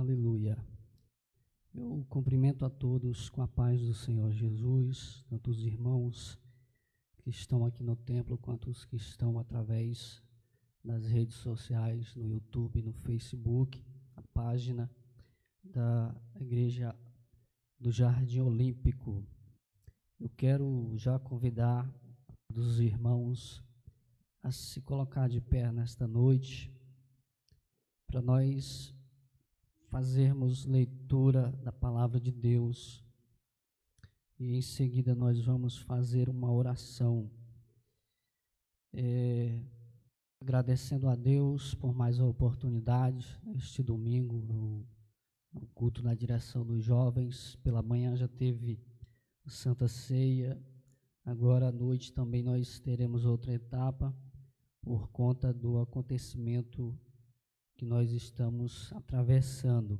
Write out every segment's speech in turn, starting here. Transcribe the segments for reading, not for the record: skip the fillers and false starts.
Aleluia. Eu cumprimento a todos com a paz do Senhor Jesus, tanto os irmãos que estão aqui no templo, quanto os que estão através das redes sociais, no YouTube, no Facebook, a página da Igreja do Jardim Olímpico. Eu quero já convidar os irmãos a se colocar de pé nesta noite, para nós fazermos leitura da palavra de Deus, e em seguida nós vamos fazer uma oração, agradecendo a Deus por mais a oportunidade. Este domingo, no culto na direção dos jovens, pela manhã já teve Santa Ceia, agora à noite também nós teremos outra etapa, por conta do acontecimento que nós estamos atravessando.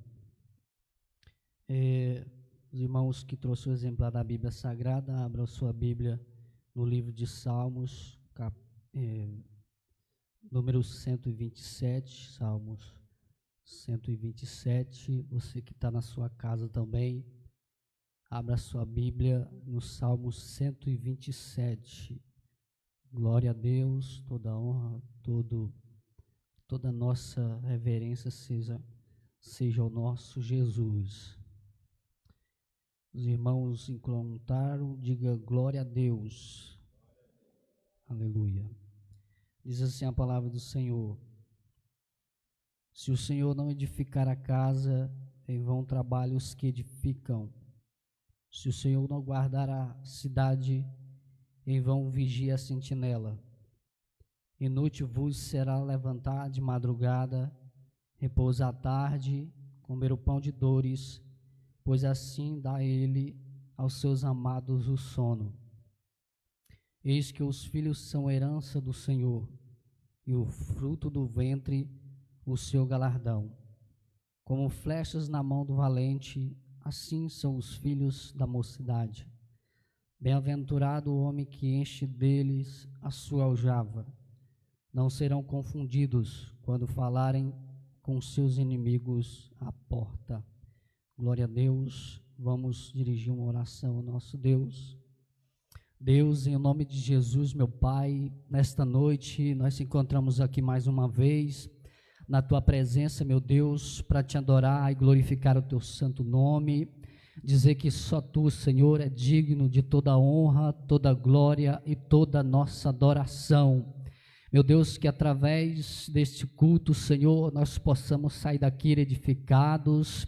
Os irmãos que trouxeram o exemplar da Bíblia Sagrada, abram sua Bíblia no livro de Salmos, número 127, Salmos 127. Você que está na sua casa também, abra sua Bíblia no Salmo 127. Glória a Deus, toda honra, toda nossa reverência seja o nosso Jesus. Os irmãos encontraram, diga glória a Deus. Aleluia. Diz assim a palavra do Senhor: se o Senhor não edificar a casa, em vão trabalham os que edificam. Se o Senhor não guardar a cidade, em vão vigia a sentinela. Inútil vos será levantar de madrugada, repousar à tarde, comer o pão de dores, pois assim dá ele aos seus amados o sono. Eis que os filhos são herança do Senhor, e o fruto do ventre o seu galardão. Como flechas na mão do valente, assim são os filhos da mocidade. Bem-aventurado o homem que enche deles a sua aljava. Não serão confundidos quando falarem com seus inimigos à porta. Glória a Deus. Vamos dirigir uma oração ao nosso Deus. Deus, em nome de Jesus, meu Pai, nesta noite nós nos encontramos aqui mais uma vez na Tua presença, meu Deus, para Te adorar e glorificar o Teu santo nome, dizer que só Tu, Senhor, é digno de toda honra, toda glória e toda nossa adoração. Meu Deus, que através deste culto, Senhor, nós possamos sair daqui edificados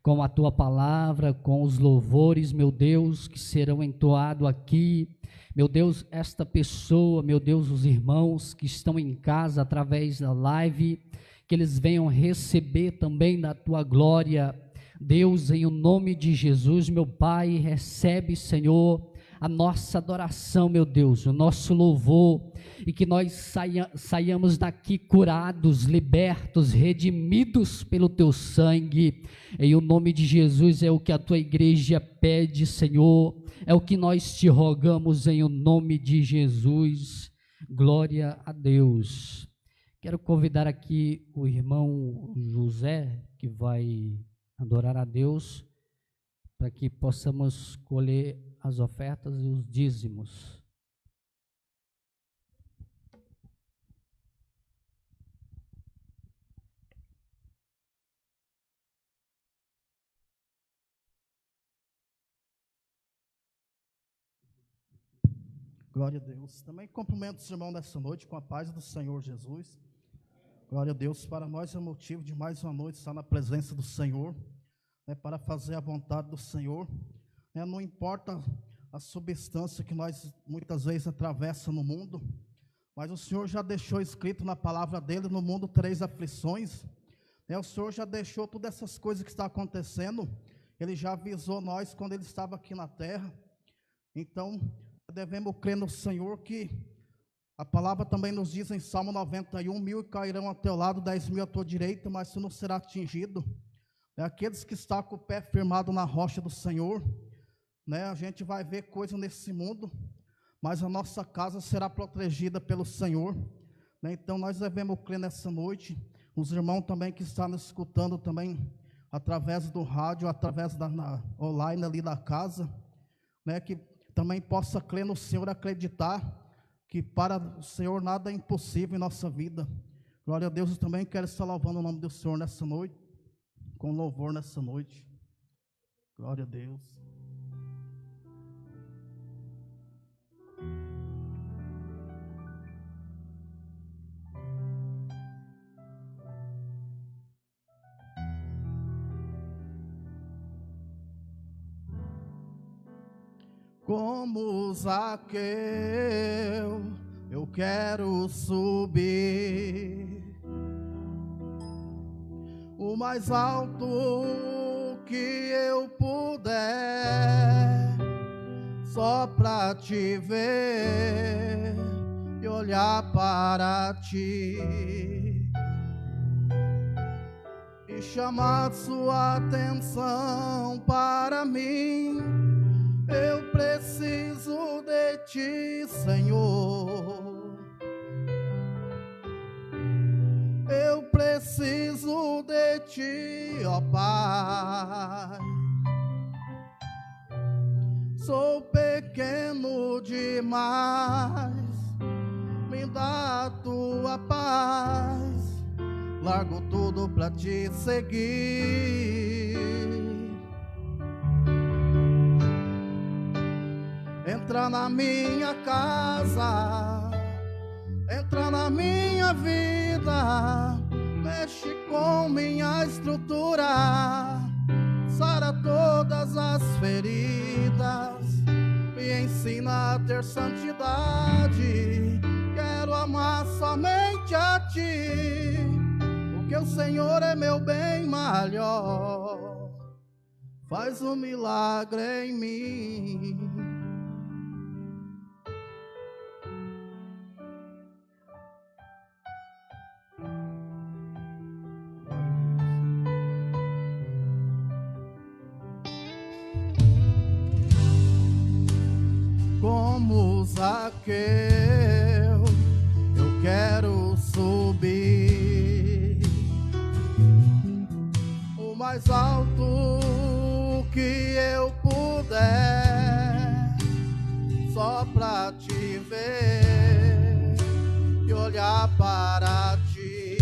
com a Tua palavra, com os louvores, meu Deus, que serão entoados aqui. Meu Deus, esta pessoa, meu Deus, os irmãos que estão em casa através da live, que eles venham receber também da Tua glória. Deus, em o nome de Jesus, meu Pai, recebe, Senhor, a nossa adoração, meu Deus, o nosso louvor, e que nós saiamos daqui curados, libertos, redimidos pelo Teu sangue. Em o nome de Jesus é o que a Tua igreja pede, Senhor, é o que nós Te rogamos em o nome de Jesus. Glória a Deus. Quero convidar aqui o irmão José, que vai adorar a Deus, para que possamos colher as ofertas e os dízimos. Glória a Deus. Também cumprimento os irmãos nessa noite com a paz do Senhor Jesus. Glória a Deus. Para nós é motivo de mais uma noite estar na presença do Senhor, para fazer a vontade do Senhor. Não importa a substância que nós muitas vezes atravessa no mundo, mas o Senhor já deixou escrito na palavra dele: no mundo tereis aflições. O Senhor já deixou todas essas coisas que estão acontecendo, Ele já avisou nós quando Ele estava aqui na terra. Então, devemos crer no Senhor, que a palavra também nos diz em Salmo 91, 1000 cairão ao teu lado, 10.000 à tua direita, mas tu não será atingido. Aqueles que estão com o pé firmado na rocha do Senhor, a gente vai ver coisa nesse mundo, mas a nossa casa será protegida pelo Senhor. Então nós devemos crer nessa noite. Os irmãos também que estão nos escutando também através do rádio, através online ali da casa, né, que também possa crer no Senhor, acreditar que para o Senhor nada é impossível em nossa vida. Glória a Deus. Eu também quero estar louvando o nome do Senhor nessa noite, com louvor nessa noite. Glória a Deus. Como Zaqueu, eu quero subir o mais alto que eu puder, só pra te ver e olhar para ti e chamar sua atenção para mim. Eu preciso de ti, Senhor. Eu preciso de ti, ó Pai. Sou pequeno demais, me dá a tua paz. Largo tudo pra te seguir. Entra na minha casa, entra na minha vida, mexe com minha estrutura, sara todas as feridas, me ensina a ter santidade. Quero amar somente a ti, porque o Senhor é meu bem maior. Faz um milagre em mim. Como Zaqueu, eu quero subir o mais alto que eu puder, só pra te ver e olhar para ti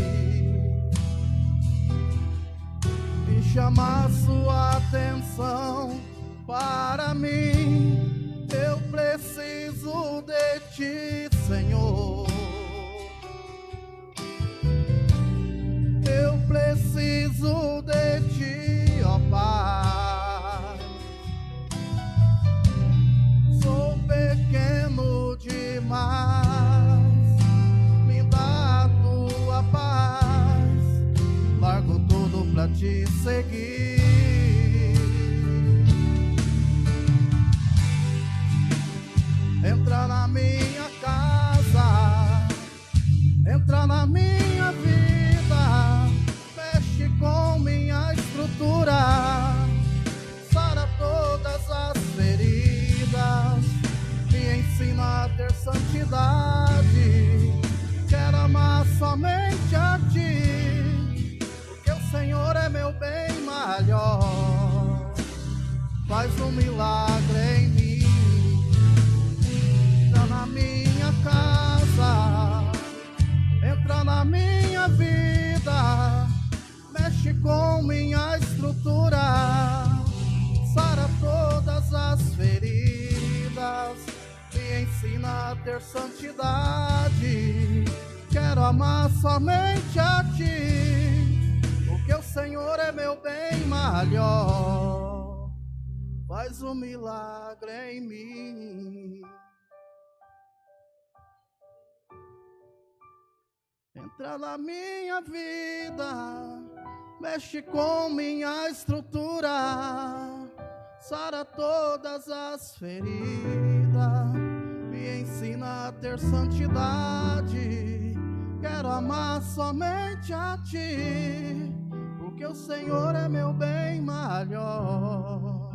e chamar sua atenção para mim. Eu preciso de ti, Senhor. Eu preciso de ti, ó Pai. Sou pequeno demais, me dá a tua paz. Largo tudo pra te seguir. Entra na minha casa, entra na minha vida, mexe com minha estrutura, sara todas as feridas, me ensina a ter santidade. Quero amar somente a ti, porque o Senhor é meu bem maior. Faz um milagre em mim. Na minha casa, entra na minha vida, mexe com minha estrutura, sara todas as feridas, me ensina a ter santidade. Quero amar somente a ti, porque o Senhor é meu bem maior. Faz um milagre em mim. Entra na minha vida, mexe com minha estrutura, sara todas as feridas, me ensina a ter santidade. Quero amar somente a ti, porque o Senhor é meu bem maior.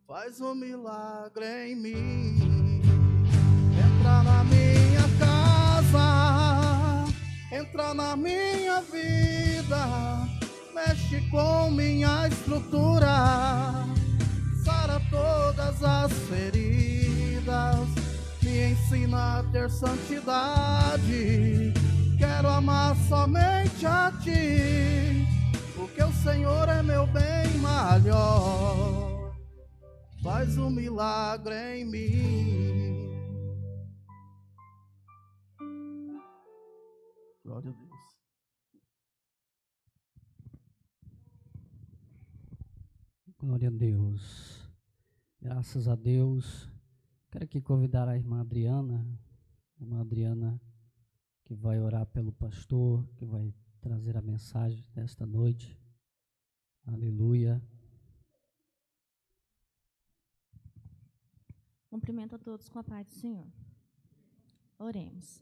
Faz um milagre em mim. Entra na minha casa, entra na minha vida, mexe com minha estrutura, sara todas as feridas, me ensina a ter santidade. Quero amar somente a ti, porque o Senhor é meu bem maior. Faz um milagre em mim. Glória a Deus. Glória a Deus. Graças a Deus. Quero aqui convidar a irmã Adriana que vai orar pelo pastor, que vai trazer a mensagem desta noite. Aleluia. Cumprimento a todos com a paz do Senhor. Oremos.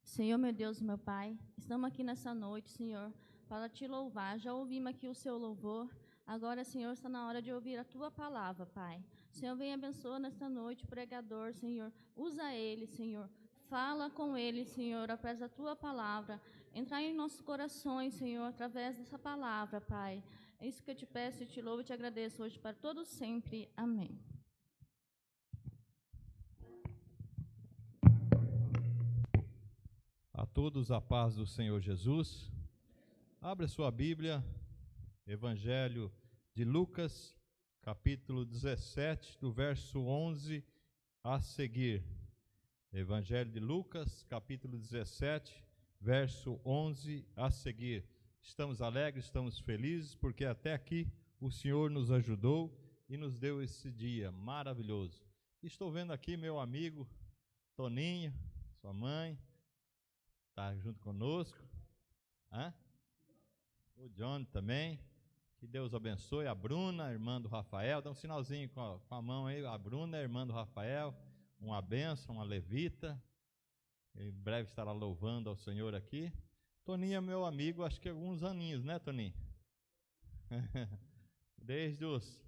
Senhor, meu Deus e meu Pai, estamos aqui nessa noite, Senhor, para te louvar. Já ouvimos aqui o seu louvor. Agora, Senhor, está na hora de ouvir a tua palavra, Pai. Senhor, venha abençoar nesta noite o pregador, Senhor. Usa ele, Senhor. Fala com ele, Senhor, através da tua palavra. Entrar em nossos corações, Senhor, através dessa palavra, Pai. É isso que eu te peço e te louvo e te agradeço hoje para todos sempre. Amém. A todos a paz do Senhor Jesus. Abra sua Bíblia, Evangelho de Lucas, capítulo 17, do verso 11 a seguir. Evangelho de Lucas, capítulo 17, verso 11 a seguir. Estamos alegres, estamos felizes, porque até aqui o Senhor nos ajudou e nos deu esse dia maravilhoso. Estou vendo aqui meu amigo Toninho, sua mãe, está junto conosco. O John também. Que Deus abençoe. A Bruna, irmã do Rafael. Dá um sinalzinho com a mão aí. A Bruna, irmã do Rafael. Uma bênção, uma levita. Em breve estará louvando ao Senhor aqui. Toninho é meu amigo, acho que alguns aninhos, né, Toninho? Desde os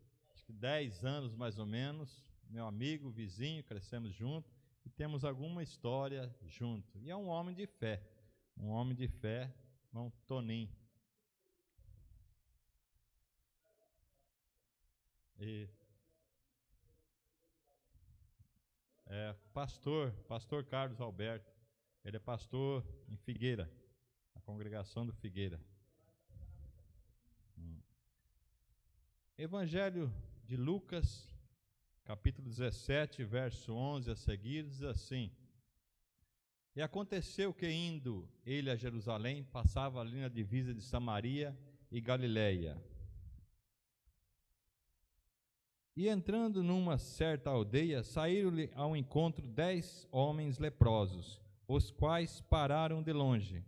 10 anos, mais ou menos. Meu amigo, vizinho, crescemos juntos. E temos alguma história junto. E é um homem de fé. Um homem de fé, irmão Toninho. E pastor Carlos Alberto. Ele é pastor em Figueira, a congregação do Figueira. Evangelho de Lucas, capítulo 17, verso 11 a seguir, diz assim: E aconteceu que, indo ele a Jerusalém, passava ali na divisa de Samaria e Galileia. E entrando numa certa aldeia, saíram-lhe ao encontro 10 homens leprosos, os quais pararam de longe,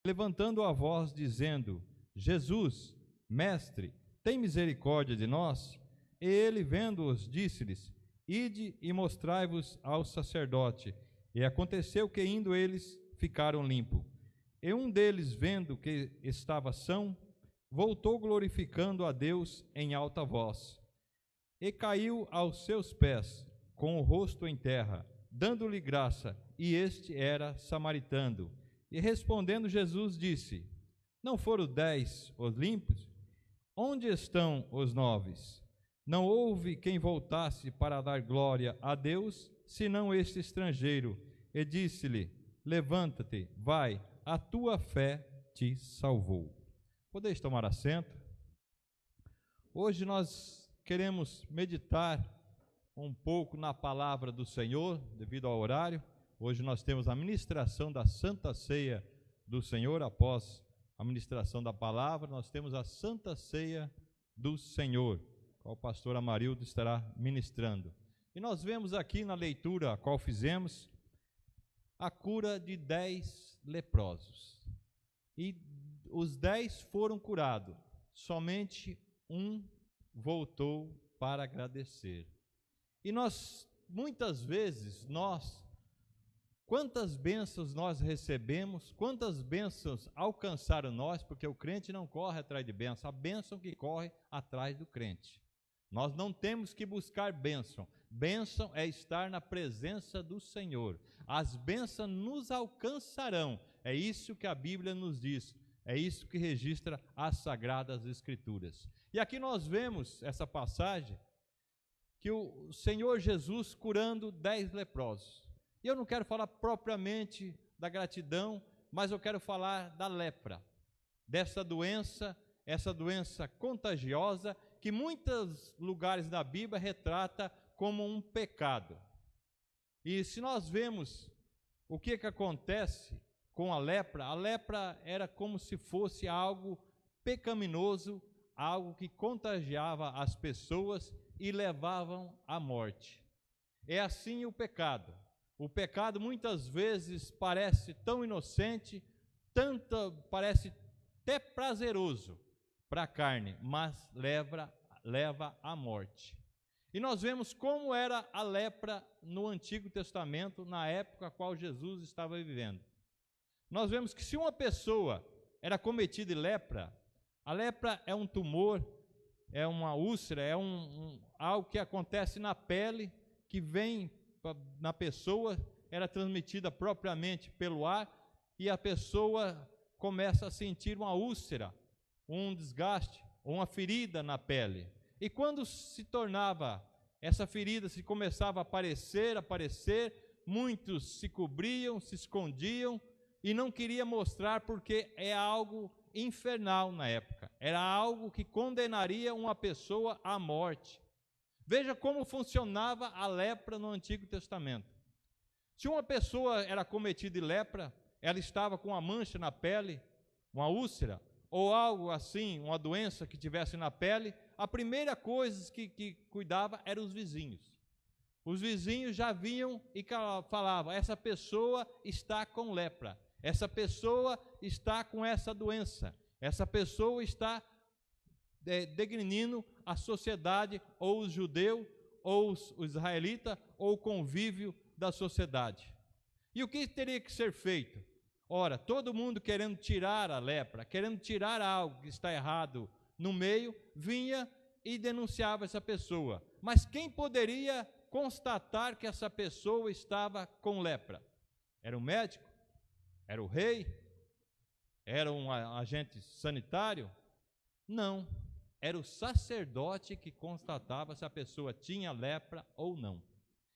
levantando a voz, dizendo: Jesus, mestre, tem misericórdia de nós? E ele, vendo-os, disse-lhes: Ide e mostrai-vos ao sacerdote. E aconteceu que, indo eles, ficaram limpos. E um deles, vendo que estava são, voltou glorificando a Deus em alta voz. E caiu aos seus pés, com o rosto em terra, dando-lhe graça, e este era samaritano. E respondendo Jesus disse: Não foram 10 os limpos? Onde estão os 9? Não houve quem voltasse para dar glória a Deus, senão este estrangeiro. E disse-lhe: Levanta-te, vai, a tua fé te salvou. Podeis tomar assento? Hoje nós queremos meditar um pouco na palavra do Senhor, devido ao horário. Hoje nós temos a ministração da Santa Ceia do Senhor. Após a ministração da palavra, nós temos a Santa Ceia do Senhor, qual o pastor Amarildo estará ministrando. E nós vemos aqui na leitura a qual fizemos a cura de 10 leprosos. E os 10 foram curados, somente um voltou para agradecer. E muitas vezes, quantas bênçãos nós recebemos, quantas bênçãos alcançaram nós, porque o crente não corre atrás de bênção, a bênção que corre atrás do crente. Nós não temos que buscar bênção. Bênção é estar na presença do Senhor. As bênçãos nos alcançarão É isso que a Bíblia nos diz. É isso que registra as Sagradas Escrituras. E aqui nós vemos essa passagem, que o Senhor Jesus curando 10 leprosos. E eu não quero falar propriamente da gratidão, mas eu quero falar da lepra, dessa doença, essa doença contagiosa, que muitos lugares da Bíblia retrata como um pecado. E se nós vemos o que acontece com a lepra era como se fosse algo pecaminoso, algo que contagiava as pessoas e levavam à morte. É assim o pecado. O pecado muitas vezes parece tão inocente, parece até prazeroso para a carne, mas leva à morte. E nós vemos como era a lepra no Antigo Testamento, na época a qual Jesus estava vivendo. Nós vemos que se uma pessoa era cometida de lepra, a lepra é um tumor, é uma úlcera, é algo que acontece na pele, que vem na pessoa, era transmitida propriamente pelo ar, e a pessoa começa a sentir uma úlcera, um desgaste, ou uma ferida na pele. E quando se tornava, essa ferida se começava a aparecer, muitos se cobriam, se escondiam, e não queria mostrar porque é algo infernal na época. Era algo que condenaria uma pessoa à morte. Veja como funcionava a lepra no Antigo Testamento. Se uma pessoa era cometida de lepra, ela estava com uma mancha na pele, uma úlcera, ou algo assim, uma doença que tivesse na pele, a primeira coisa que cuidava eram os vizinhos. Os vizinhos já vinham e falavam: essa pessoa está com lepra. Essa pessoa está com essa doença, essa pessoa está degrinindo a sociedade, ou os judeus, ou os israelitas, ou o convívio da sociedade. E o que teria que ser feito? Ora, todo mundo querendo tirar a lepra, querendo tirar algo que está errado no meio, vinha e denunciava essa pessoa. Mas quem poderia constatar que essa pessoa estava com lepra? Era o médico? Era o rei? Era um agente sanitário? Não, era o sacerdote que constatava se a pessoa tinha lepra ou não.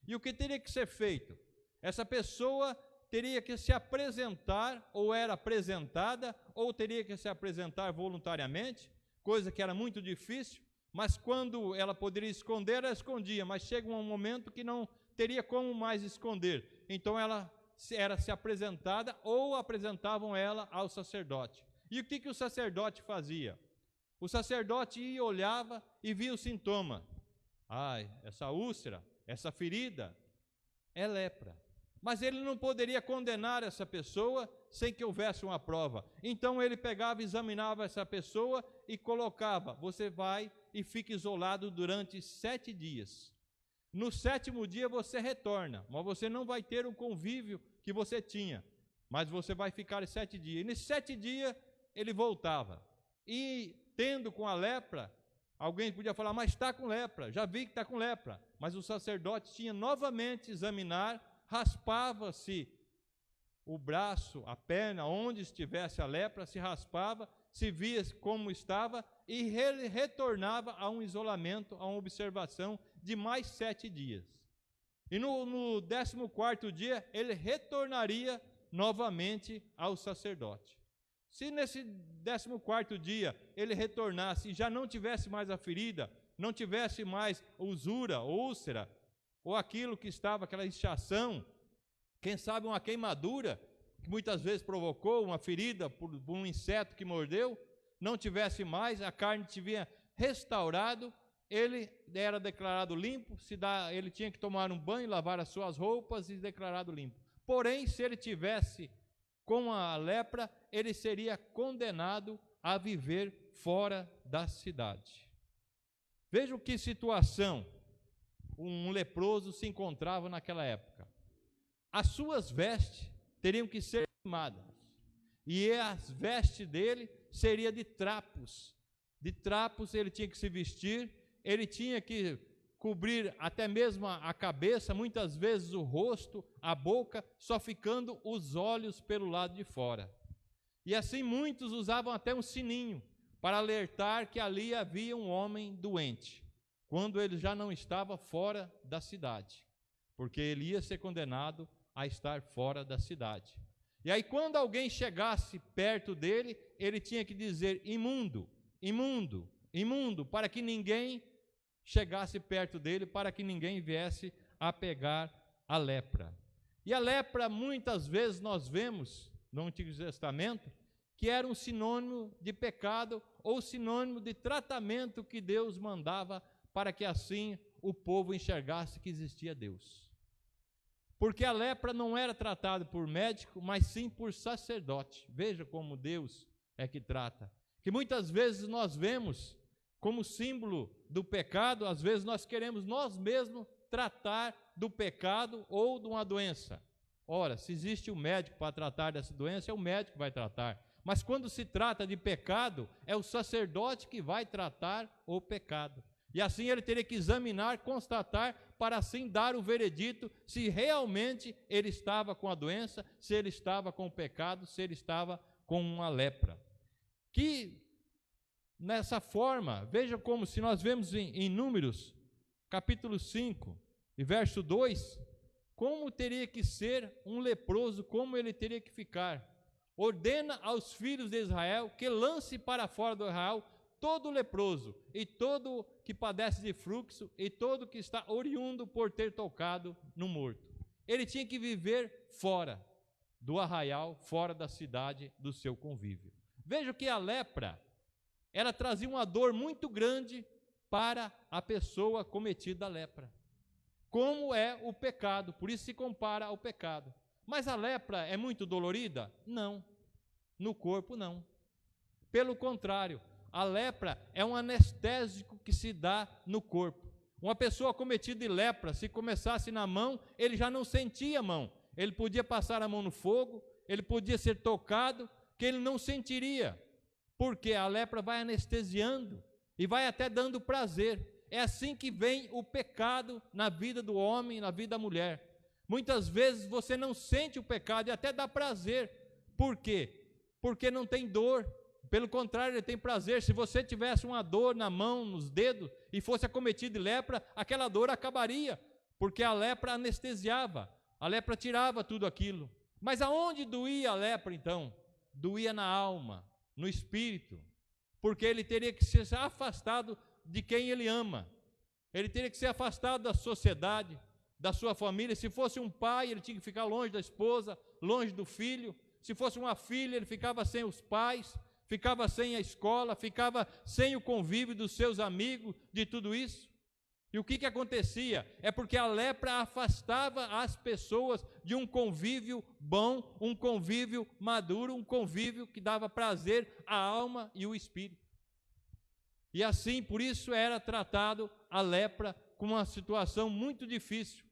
E o que teria que ser feito? Essa pessoa teria que se apresentar, ou era apresentada, ou teria que se apresentar voluntariamente, coisa que era muito difícil, mas quando ela poderia esconder, ela escondia, mas chega um momento que não teria como mais esconder. Então ela era se apresentada, ou apresentavam ela ao sacerdote. E o que o sacerdote fazia? O sacerdote ia, olhava e via o sintoma. Essa úlcera, essa ferida é lepra. Mas ele não poderia condenar essa pessoa sem que houvesse uma prova. Então ele pegava, examinava essa pessoa e colocava: você vai e fica isolado durante 7 dias. No 7º dia você retorna, mas você não vai ter o convívio que você tinha, mas você vai ficar 7 dias. E nesses 7 dias ele voltava. E tendo com a lepra, alguém podia falar: mas está com lepra, já vi que está com lepra. Mas o sacerdote tinha novamente examinar, raspava-se o braço, a perna, onde estivesse a lepra, se raspava, se via como estava e retornava a um isolamento, a uma observação de mais 7 dias. E no 14º dia, ele retornaria novamente ao sacerdote. Se nesse 14º dia ele retornasse e já não tivesse mais a ferida, não tivesse mais usura, úlcera, ou aquilo que estava, aquela inchação, quem sabe uma queimadura, que muitas vezes provocou uma ferida por um inseto que mordeu, não tivesse mais, a carne tivesse restaurado, ele era declarado limpo, ele tinha que tomar um banho, lavar as suas roupas e declarado limpo. Porém, se ele tivesse com a lepra, ele seria condenado a viver fora da cidade. Vejam que situação um leproso se encontrava naquela época. As suas vestes teriam que ser queimadas, e as vestes dele seriam de trapos. De trapos ele tinha que se vestir, ele tinha que cobrir até mesmo a cabeça, muitas vezes o rosto, a boca, só ficando os olhos pelo lado de fora. E assim muitos usavam até um sininho para alertar que ali havia um homem doente, quando ele já não estava fora da cidade, porque ele ia ser condenado a estar fora da cidade. E aí quando alguém chegasse perto dele, ele tinha que dizer: imundo, imundo, imundo, para que ninguém chegasse perto dele, para que ninguém viesse a pegar a lepra. E a lepra, muitas vezes nós vemos no Antigo Testamento, que era um sinônimo de pecado ou sinônimo de tratamento que Deus mandava para que assim o povo enxergasse que existia Deus. Porque a lepra não era tratada por médico, mas sim por sacerdote. Veja como Deus é que trata. Que muitas vezes nós vemos como símbolo do pecado, às vezes nós queremos nós mesmos tratar do pecado ou de uma doença. Ora, se existe um médico para tratar dessa doença, é o médico que vai tratar. Mas quando se trata de pecado, é o sacerdote que vai tratar o pecado. E assim ele teria que examinar, constatar, para assim dar o veredito se realmente ele estava com a doença, se ele estava com o pecado, se ele estava com uma lepra. Que nessa forma, veja como se nós vemos em Números, capítulo 5, e verso 2, como teria que ser um leproso, como ele teria que ficar. Ordena aos filhos de Israel que lance para fora do Israel todo leproso, e todo que padece de fluxo, e todo que está oriundo por ter tocado no morto. Ele tinha que viver fora do arraial, fora da cidade, do seu convívio. Veja que a lepra, ela trazia uma dor muito grande para a pessoa cometida a lepra. Como é o pecado, por isso se compara ao pecado. Mas a lepra é muito dolorida? Não. No corpo, não. Pelo contrário, a lepra é um anestésico que se dá no corpo. Uma pessoa cometida de lepra, se começasse na mão, ele já não sentia a mão. Ele podia passar a mão no fogo, ele podia ser tocado, que ele não sentiria. Porque a lepra vai anestesiando e vai até dando prazer. É assim que vem o pecado na vida do homem, na vida da mulher. Muitas vezes você não sente o pecado e até dá prazer. Por quê? Porque não tem dor. Pelo contrário, ele tem prazer. Se você tivesse uma dor na mão, nos dedos, e fosse acometido de lepra, aquela dor acabaria, porque a lepra anestesiava, a lepra tirava tudo aquilo. Mas aonde doía a lepra, então? Doía na alma, no espírito, porque ele teria que ser afastado de quem ele ama. Ele teria que ser afastado da sociedade, da sua família. Se fosse um pai, ele tinha que ficar longe da esposa, longe do filho. Se fosse uma filha, ele ficava sem os pais, ficava sem a escola, ficava sem o convívio dos seus amigos, de tudo isso. E o que acontecia? É porque a lepra afastava as pessoas de um convívio bom, um convívio maduro, um convívio que dava prazer à alma e ao espírito. E assim, por isso era tratado a lepra como uma situação muito difícil.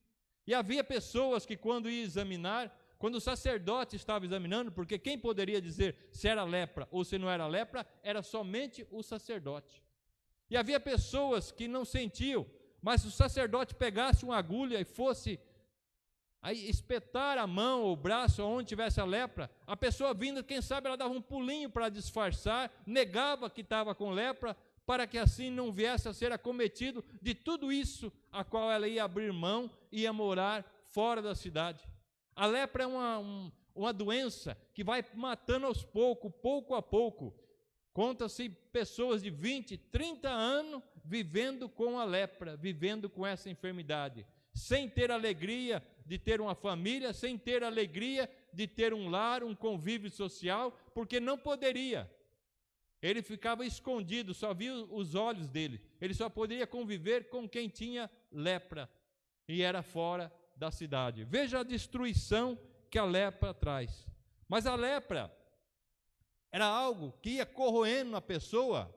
E havia pessoas que quando ia examinar, quando o sacerdote estava examinando, porque quem poderia dizer se era lepra ou se não era lepra, era somente o sacerdote. E havia pessoas que não sentiam, mas se o sacerdote pegasse uma agulha e fosse aí espetar a mão ou o braço onde tivesse a lepra, a pessoa vindo, quem sabe ela dava um pulinho para disfarçar, negava que estava com lepra, para que assim não viesse a ser acometido de tudo isso a qual ela ia abrir mão e ia morar fora da cidade. A lepra é uma doença que vai matando aos poucos, pouco a pouco. Conta-se pessoas de 20, 30 anos vivendo com a lepra, vivendo com essa enfermidade, sem ter alegria de ter uma família, sem ter alegria de ter um lar, um convívio social, porque não poderia. Ele ficava escondido, só via os olhos dele. Ele só poderia conviver com quem tinha lepra e era fora da cidade. Veja a destruição que a lepra traz. Mas a lepra era algo que ia corroendo na pessoa,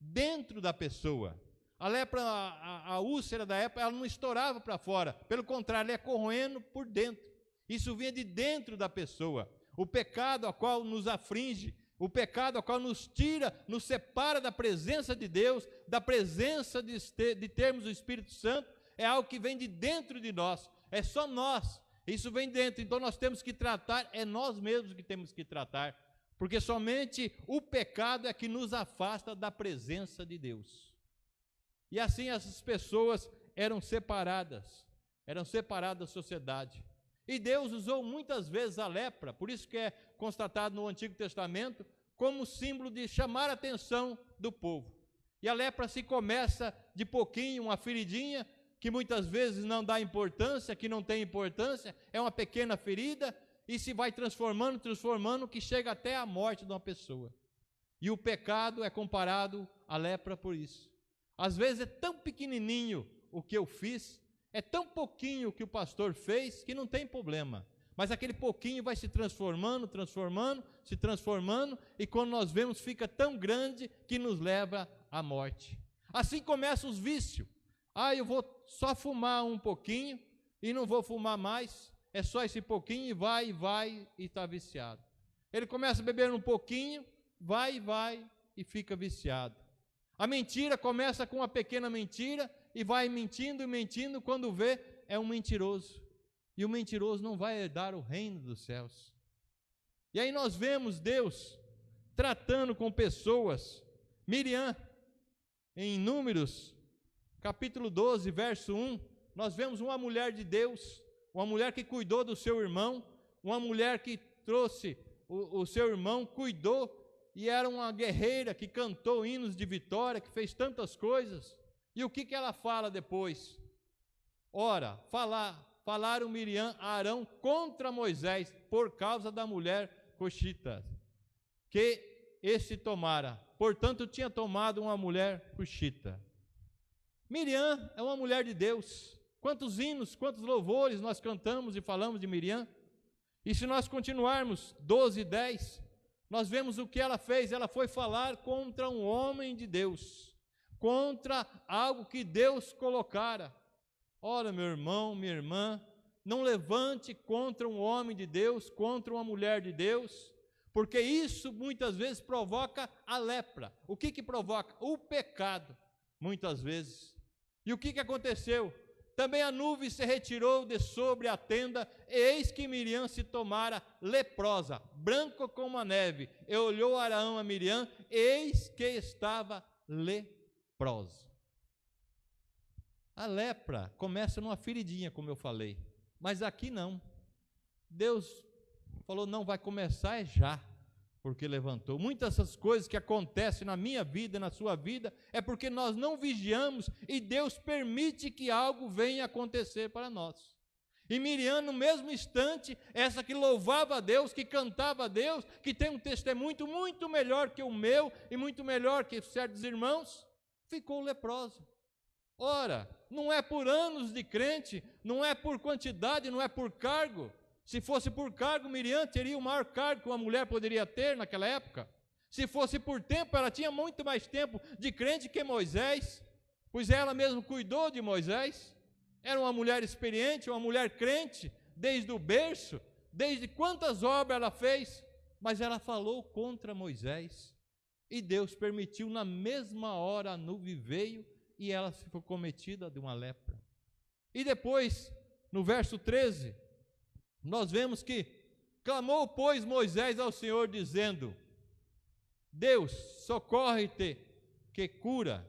dentro da pessoa. A lepra, a úlcera da lepra, ela não estourava para fora. Pelo contrário, ela ia corroendo por dentro. Isso vinha de dentro da pessoa. O pecado a qual nos aflige O pecado, a qual nos tira, nos separa da presença de Deus, da presença de termos o Espírito Santo, é algo que vem de dentro de nós, é só nós, isso vem dentro, então nós temos que tratar, é nós mesmos que temos que tratar, porque somente o pecado é que nos afasta da presença de Deus. E assim essas pessoas eram separadas da sociedade. E Deus usou muitas vezes a lepra, por isso que é constatado no Antigo Testamento, como símbolo de chamar a atenção do povo. E a lepra se começa de pouquinho, uma feridinha, que muitas vezes não dá importância, que não tem importância, é uma pequena ferida, e se vai transformando, que chega até a morte de uma pessoa. E o pecado é comparado à lepra por isso. Às vezes é tão pequenininho o que eu fiz, é tão pouquinho que o pastor fez, que não tem problema. Mas aquele pouquinho vai se transformando, e quando nós vemos, fica tão grande que nos leva à morte. Assim começam os vícios. Eu vou só fumar um pouquinho e não vou fumar mais, é só esse pouquinho e vai e está viciado. Ele começa a beber um pouquinho, vai e fica viciado. A mentira começa com uma pequena mentira e vai mentindo, quando vê, é um mentiroso. E o mentiroso não vai herdar o reino dos céus. E aí nós vemos Deus tratando com pessoas. Miriam, em Números, capítulo 12, verso 1, nós vemos uma mulher de Deus, uma mulher que cuidou do seu irmão, uma mulher que trouxe o seu irmão, cuidou, e era uma guerreira que cantou hinos de vitória, que fez tantas coisas. E o que ela fala depois? Ora, falaram Miriam a Arão contra Moisés, por causa da mulher cuxita, que este tomara. Portanto, tinha tomado uma mulher cuxita. Miriam é uma mulher de Deus. Quantos hinos, quantos louvores nós cantamos e falamos de Miriam? E se nós continuarmos, 12:10, nós vemos o que ela fez. Ela foi falar contra um homem de Deus, contra algo que Deus colocara. Ora, meu irmão, minha irmã, não levante contra um homem de Deus, contra uma mulher de Deus, porque isso muitas vezes provoca a lepra. O que provoca? O pecado, muitas vezes. E o que aconteceu? Também a nuvem se retirou de sobre a tenda, e eis que Miriam se tomara leprosa, branca como a neve. E olhou Arão a Miriam, eis que estava leprosa. A lepra começa numa feridinha, como eu falei, mas aqui não. Deus falou, não, vai começar já, porque levantou. Muitas dessas coisas que acontecem na minha vida, na sua vida, é porque nós não vigiamos e Deus permite que algo venha acontecer para nós. E Miriam, no mesmo instante, essa que louvava a Deus, que cantava a Deus, que tem um testemunho muito melhor que o meu e muito melhor que certos irmãos, ficou leprosa. Ora, não é por anos de crente, não é por quantidade, não é por cargo. Se fosse por cargo, Miriam teria o maior cargo que uma mulher poderia ter naquela época. Se fosse por tempo, ela tinha muito mais tempo de crente que Moisés, pois ela mesma cuidou de Moisés. Era uma mulher experiente, uma mulher crente, desde o berço, desde quantas obras ela fez, mas ela falou contra Moisés. E Deus permitiu, na mesma hora a nuvem veio e ela se foi cometida de uma lepra. E depois, no verso 13, nós vemos que clamou, pois, Moisés ao Senhor, dizendo: Deus, socorre-te, que cura.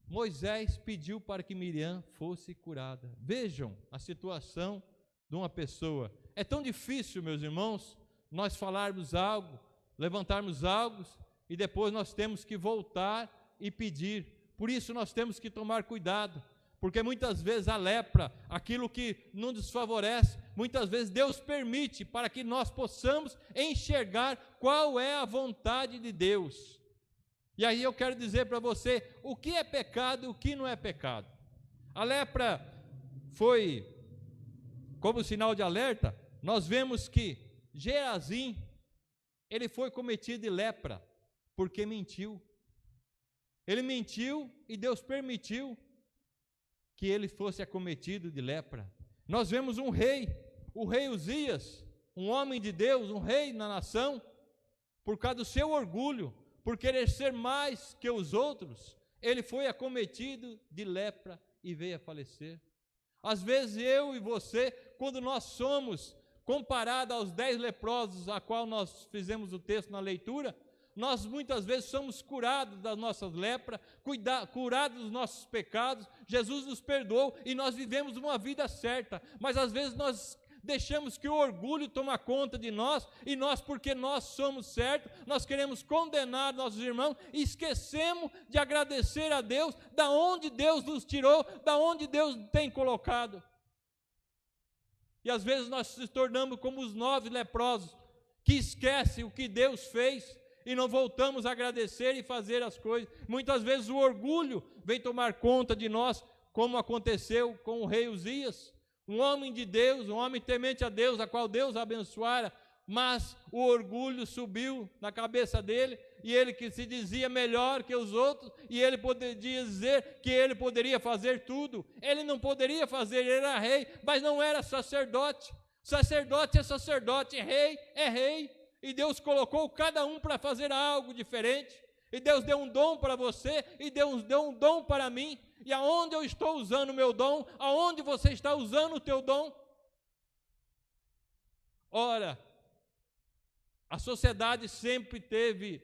Moisés pediu para que Miriam fosse curada. Vejam a situação de uma pessoa. É tão difícil, meus irmãos, nós falarmos algo, levantarmos algo, e depois nós temos que voltar e pedir. Por isso nós temos que tomar cuidado, porque muitas vezes a lepra, aquilo que não nos favorece, muitas vezes Deus permite para que nós possamos enxergar qual é a vontade de Deus. E aí eu quero dizer para você, o que é pecado e o que não é pecado. A lepra foi, como sinal de alerta, nós vemos que Gerazim, ele foi cometido de lepra, porque mentiu. Ele mentiu e Deus permitiu que ele fosse acometido de lepra. Nós vemos um rei, o rei Uzias, um homem de Deus, um rei na nação, por causa do seu orgulho, por querer ser mais que os outros, ele foi acometido de lepra e veio a falecer. Às vezes eu e você, quando nós somos comparados aos 10 leprosos, a qual nós fizemos o texto na leitura, nós muitas vezes somos curados das nossas lepras, curados dos nossos pecados, Jesus nos perdoou e nós vivemos uma vida certa, mas às vezes nós deixamos que o orgulho toma conta de nós, e nós, porque nós somos certos, nós queremos condenar nossos irmãos, e esquecemos de agradecer a Deus, da onde Deus nos tirou, da onde Deus tem colocado. E às vezes nós se tornamos como os 9 leprosos, que esquecem o que Deus fez, e não voltamos a agradecer e fazer as coisas. Muitas vezes o orgulho vem tomar conta de nós, como aconteceu com o rei Uzias, um homem de Deus, um homem temente a Deus, a qual Deus abençoara, mas o orgulho subiu na cabeça dele, e ele que se dizia melhor que os outros, e ele poderia dizer que ele poderia fazer tudo. Ele não poderia fazer, ele era rei, mas não era sacerdote. Sacerdote é sacerdote, rei é rei, e Deus colocou cada um para fazer algo diferente, e Deus deu um dom para você, e Deus deu um dom para mim, e aonde eu estou usando o meu dom, aonde você está usando o teu dom? Ora, a sociedade sempre teve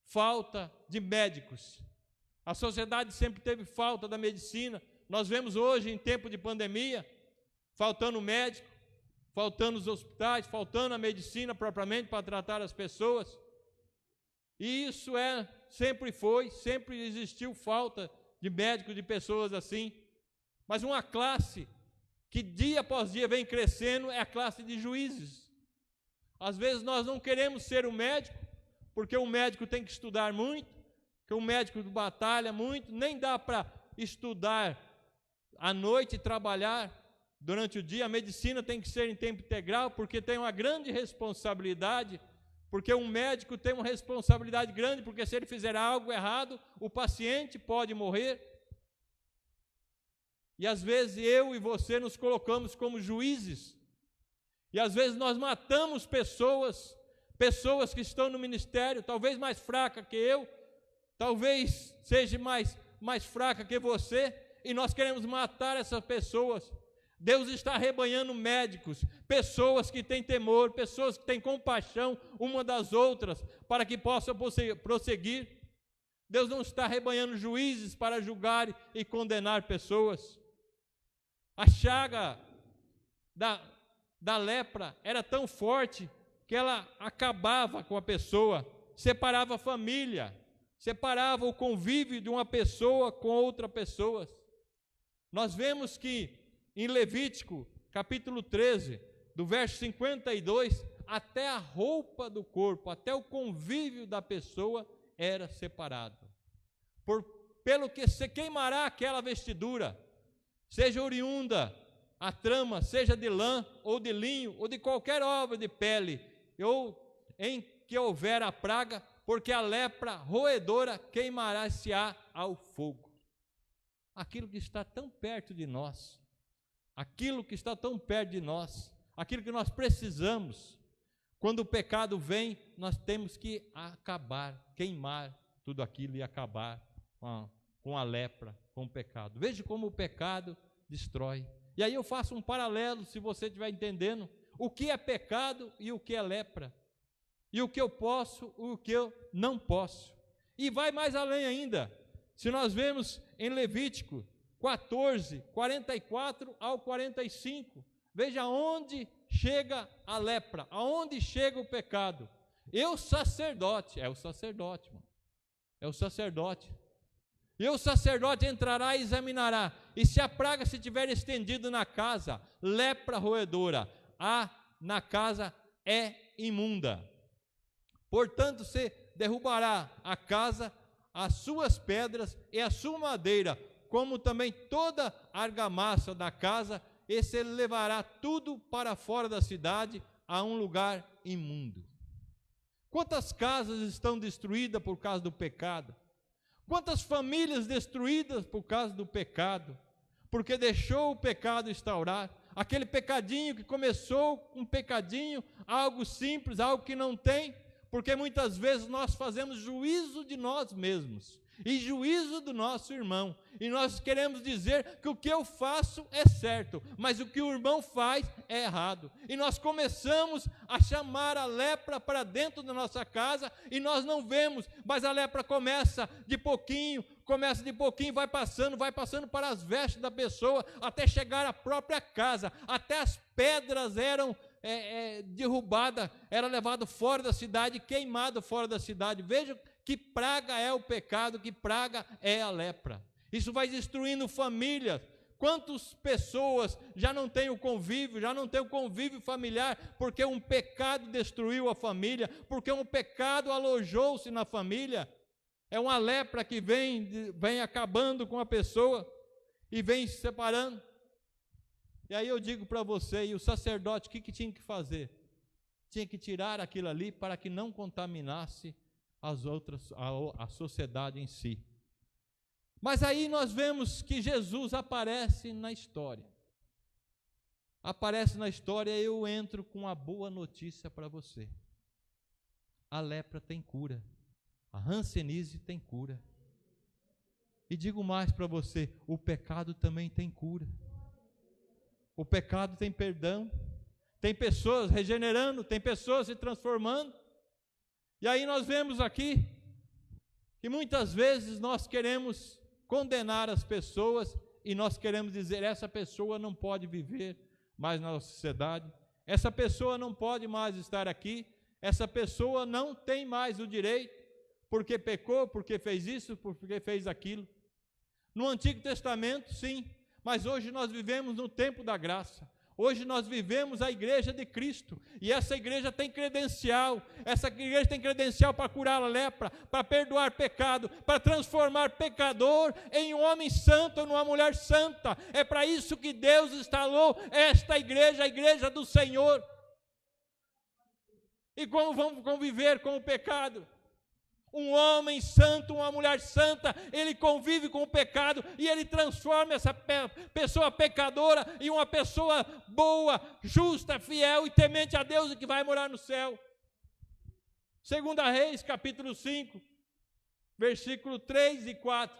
falta de médicos, a sociedade sempre teve falta da medicina. Nós vemos hoje, em tempo de pandemia, faltando médico, faltando os hospitais, faltando a medicina propriamente para tratar as pessoas. E isso sempre existiu falta de médicos, de pessoas assim. Mas uma classe que dia após dia vem crescendo é a classe de juízes. Às vezes nós não queremos ser um médico, porque o médico tem que estudar muito, porque o médico batalha muito, nem dá para estudar à noite e trabalhar durante o dia. A medicina tem que ser em tempo integral, porque tem uma grande responsabilidade, porque um médico tem uma responsabilidade grande, porque se ele fizer algo errado, o paciente pode morrer. E às vezes eu e você nos colocamos como juízes, e às vezes nós matamos pessoas que estão no ministério, talvez mais fraca que eu, talvez seja mais fraca que você, e nós queremos matar essas pessoas. Deus está arrebanhando médicos, pessoas que têm temor, pessoas que têm compaixão uma das outras, para que possam prosseguir. Deus não está arrebanhando juízes para julgar e condenar pessoas. A chaga da lepra era tão forte que ela acabava com a pessoa, separava a família, separava o convívio de uma pessoa com outra pessoa. Nós vemos que em Levítico, capítulo 13, do verso 52, até a roupa do corpo, até o convívio da pessoa era separado. Pelo que se queimará aquela vestidura, seja oriunda a trama, seja de lã, ou de linho, ou de qualquer obra de pele, ou em que houver a praga, porque a lepra roedora queimará-se-á ao fogo. Aquilo que está tão perto de nós, aquilo que está tão perto de nós, aquilo que nós precisamos, quando o pecado vem, nós temos que acabar, queimar tudo aquilo e acabar com a lepra, com o pecado. Veja como o pecado destrói. E aí eu faço um paralelo, se você estiver entendendo, o que é pecado e o que é lepra, e o que eu posso e o que eu não posso. E vai mais além ainda, se nós vemos em Levítico 14, 44 ao 45, veja aonde chega a lepra, aonde chega o pecado. É o sacerdote, mano. É o sacerdote. E o sacerdote entrará e examinará, e se a praga se tiver estendido na casa, lepra roedora, na casa é imunda. Portanto, se derrubará a casa, as suas pedras e a sua madeira, como também toda a argamassa da casa, e se levará tudo para fora da cidade, a um lugar imundo. Quantas casas estão destruídas por causa do pecado? Quantas famílias destruídas por causa do pecado? Porque deixou o pecado instaurar. Aquele pecadinho que começou um pecadinho, algo simples, algo que não tem, Porque muitas vezes nós fazemos juízo de nós mesmos e juízo do nosso irmão, e nós queremos dizer que o que eu faço é certo, mas o que o irmão faz é errado, e nós começamos a chamar a lepra para dentro da nossa casa, e nós não vemos, mas a lepra começa de pouquinho, vai passando para as vestes da pessoa, até chegar à própria casa, até as pedras eram derrubadas, era levado fora da cidade, queimado fora da cidade. Veja que praga é o pecado, que praga é a lepra. Isso vai destruindo famílias. Quantas pessoas já não têm o convívio familiar, porque um pecado destruiu a família, porque um pecado alojou-se na família. É uma lepra que vem acabando com a pessoa e vem se separando. E aí eu digo para você, e o sacerdote, o que tinha que fazer? Tinha que tirar aquilo ali para que não contaminasse as outras, a sociedade em si. Mas aí nós vemos que Jesus aparece na história. E eu entro com uma boa notícia para você. A lepra tem cura. A hanseníase tem cura. E digo mais para você, o pecado também tem cura. O pecado tem perdão. Tem pessoas regenerando, tem pessoas se transformando. E aí nós vemos aqui que muitas vezes nós queremos condenar as pessoas e nós queremos dizer, essa pessoa não pode viver mais na sociedade, essa pessoa não pode mais estar aqui, essa pessoa não tem mais o direito, porque pecou, porque fez isso, porque fez aquilo. No Antigo Testamento, sim, mas hoje nós vivemos no tempo da graça. Hoje nós vivemos a igreja de Cristo, e essa igreja tem credencial, para curar a lepra, para perdoar pecado, para transformar pecador em um homem santo ou numa mulher santa. É para isso que Deus instalou esta igreja, a igreja do Senhor. E como vamos conviver com o pecado? Um homem santo, uma mulher santa, ele convive com o pecado e ele transforma essa pessoa pecadora em uma pessoa boa, justa, fiel e temente a Deus e que vai morar no céu. 2 Reis, capítulo 5, versículo 3 e 4.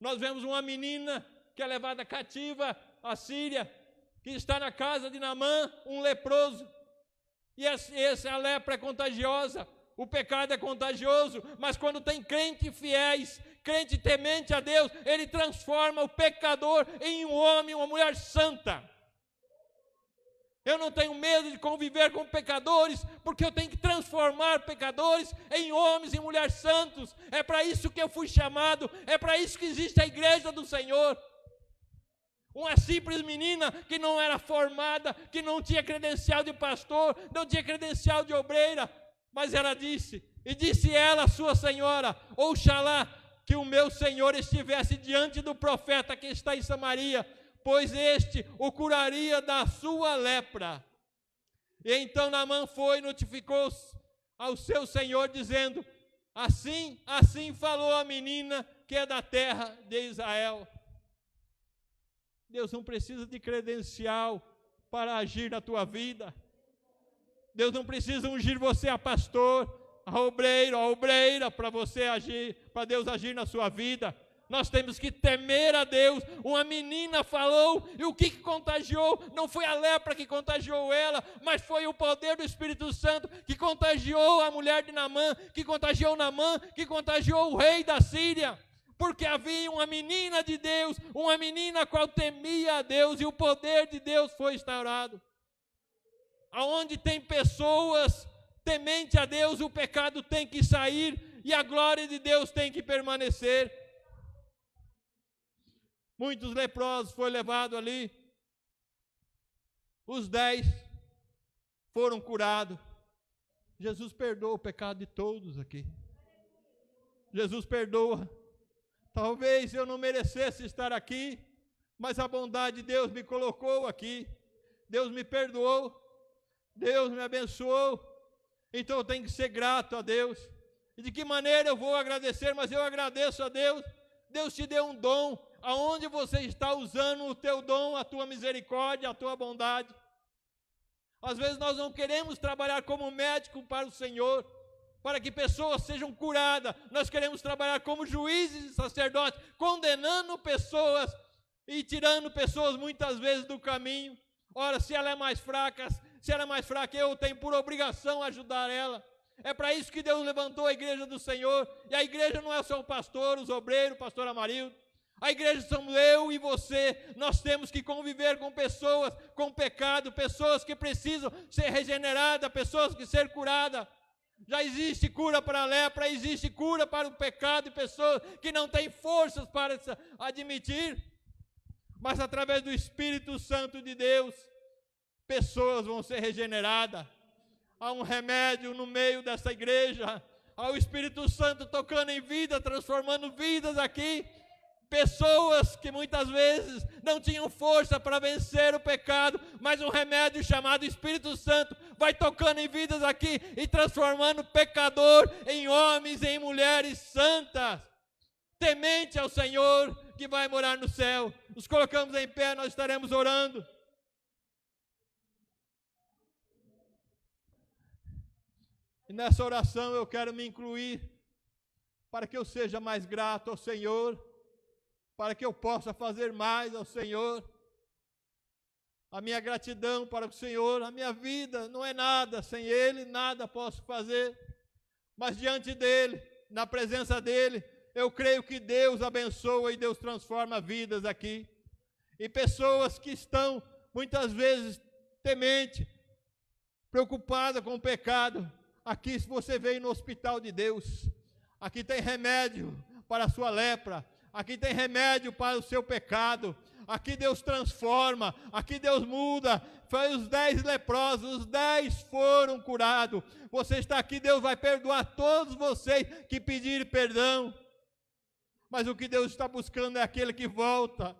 Nós vemos uma menina que é levada cativa à Síria, que está na casa de Naamã, um leproso. E essa lepra é contagiosa. O pecado é contagioso, mas quando tem crentes fiéis, crente temente a Deus, ele transforma o pecador em um homem, uma mulher santa. Eu não tenho medo de conviver com pecadores, porque eu tenho que transformar pecadores em homens e mulheres santos. É para isso que eu fui chamado, é para isso que existe a igreja do Senhor. Uma simples menina que não era formada, que não tinha credencial de pastor, não tinha credencial de obreira, mas ela disse ela, sua senhora, oxalá que o meu senhor estivesse diante do profeta que está em Samaria, pois este o curaria da sua lepra. E então Naamã foi e notificou ao seu senhor, dizendo, assim falou a menina que é da terra de Israel. Deus não precisa de credencial para agir na tua vida. Deus não precisa ungir você a pastor, a obreira, para você agir, para Deus agir na sua vida. Nós temos que temer a Deus. Uma menina falou, e o que contagiou? Não foi a lepra que contagiou ela, mas foi o poder do Espírito Santo que contagiou a mulher de Naamã, que contagiou Naamã, que contagiou o rei da Síria. Porque havia uma menina de Deus, uma menina a qual temia a Deus, e o poder de Deus foi instaurado. Aonde tem pessoas temente a Deus, o pecado tem que sair e a glória de Deus tem que permanecer. Muitos leprosos foram levados ali, os 10 foram curados. Jesus perdoa o pecado de todos aqui. Jesus perdoa. Talvez eu não merecesse estar aqui, mas a bondade de Deus me colocou aqui. Deus me perdoou. Deus me abençoou, então eu tenho que ser grato a Deus. E de que maneira eu vou agradecer? Mas eu agradeço a Deus. Deus te deu um dom, aonde você está usando o teu dom, a tua misericórdia, a tua bondade. Às vezes nós não queremos trabalhar como médico para o Senhor, para que pessoas sejam curadas. Nós queremos trabalhar como juízes e sacerdotes, condenando pessoas e tirando pessoas muitas vezes do caminho. Ora, se ela é mais fraca, eu tenho por obrigação ajudar ela. É para isso que Deus levantou a igreja do Senhor. E a igreja não é só o pastor, os obreiros, o pastor Amarildo. A igreja somos eu e você. Nós temos que conviver com pessoas com pecado, pessoas que precisam ser regeneradas, pessoas que ser curadas. Já existe cura para a lepra, existe cura para o pecado, e pessoas que não têm forças para admitir. Mas através do Espírito Santo de Deus, pessoas vão ser regeneradas. Há um remédio no meio dessa igreja. Há o Espírito Santo tocando em vida, transformando vidas aqui. Pessoas que muitas vezes não tinham força para vencer o pecado, mas um remédio chamado Espírito Santo vai tocando em vidas aqui e transformando pecador em homens e em mulheres santas, temente ao Senhor, que vai morar no céu. Nos colocamos em pé, nós estaremos orando. E nessa oração eu quero me incluir, para que eu seja mais grato ao Senhor, para que eu possa fazer mais ao Senhor. A minha gratidão para o Senhor, a minha vida não é nada, sem Ele nada posso fazer, mas diante dEle, na presença dEle, eu creio que Deus abençoa e Deus transforma vidas aqui. E pessoas que estão muitas vezes temente, preocupada com o pecado, aqui se você veio no hospital de Deus, aqui tem remédio para a sua lepra, aqui tem remédio para o seu pecado, aqui Deus transforma, aqui Deus muda. Foi os 10 leprosos, os 10 foram curados. Você está aqui, Deus vai perdoar todos vocês que pedirem perdão. Mas o que Deus está buscando é aquele que volta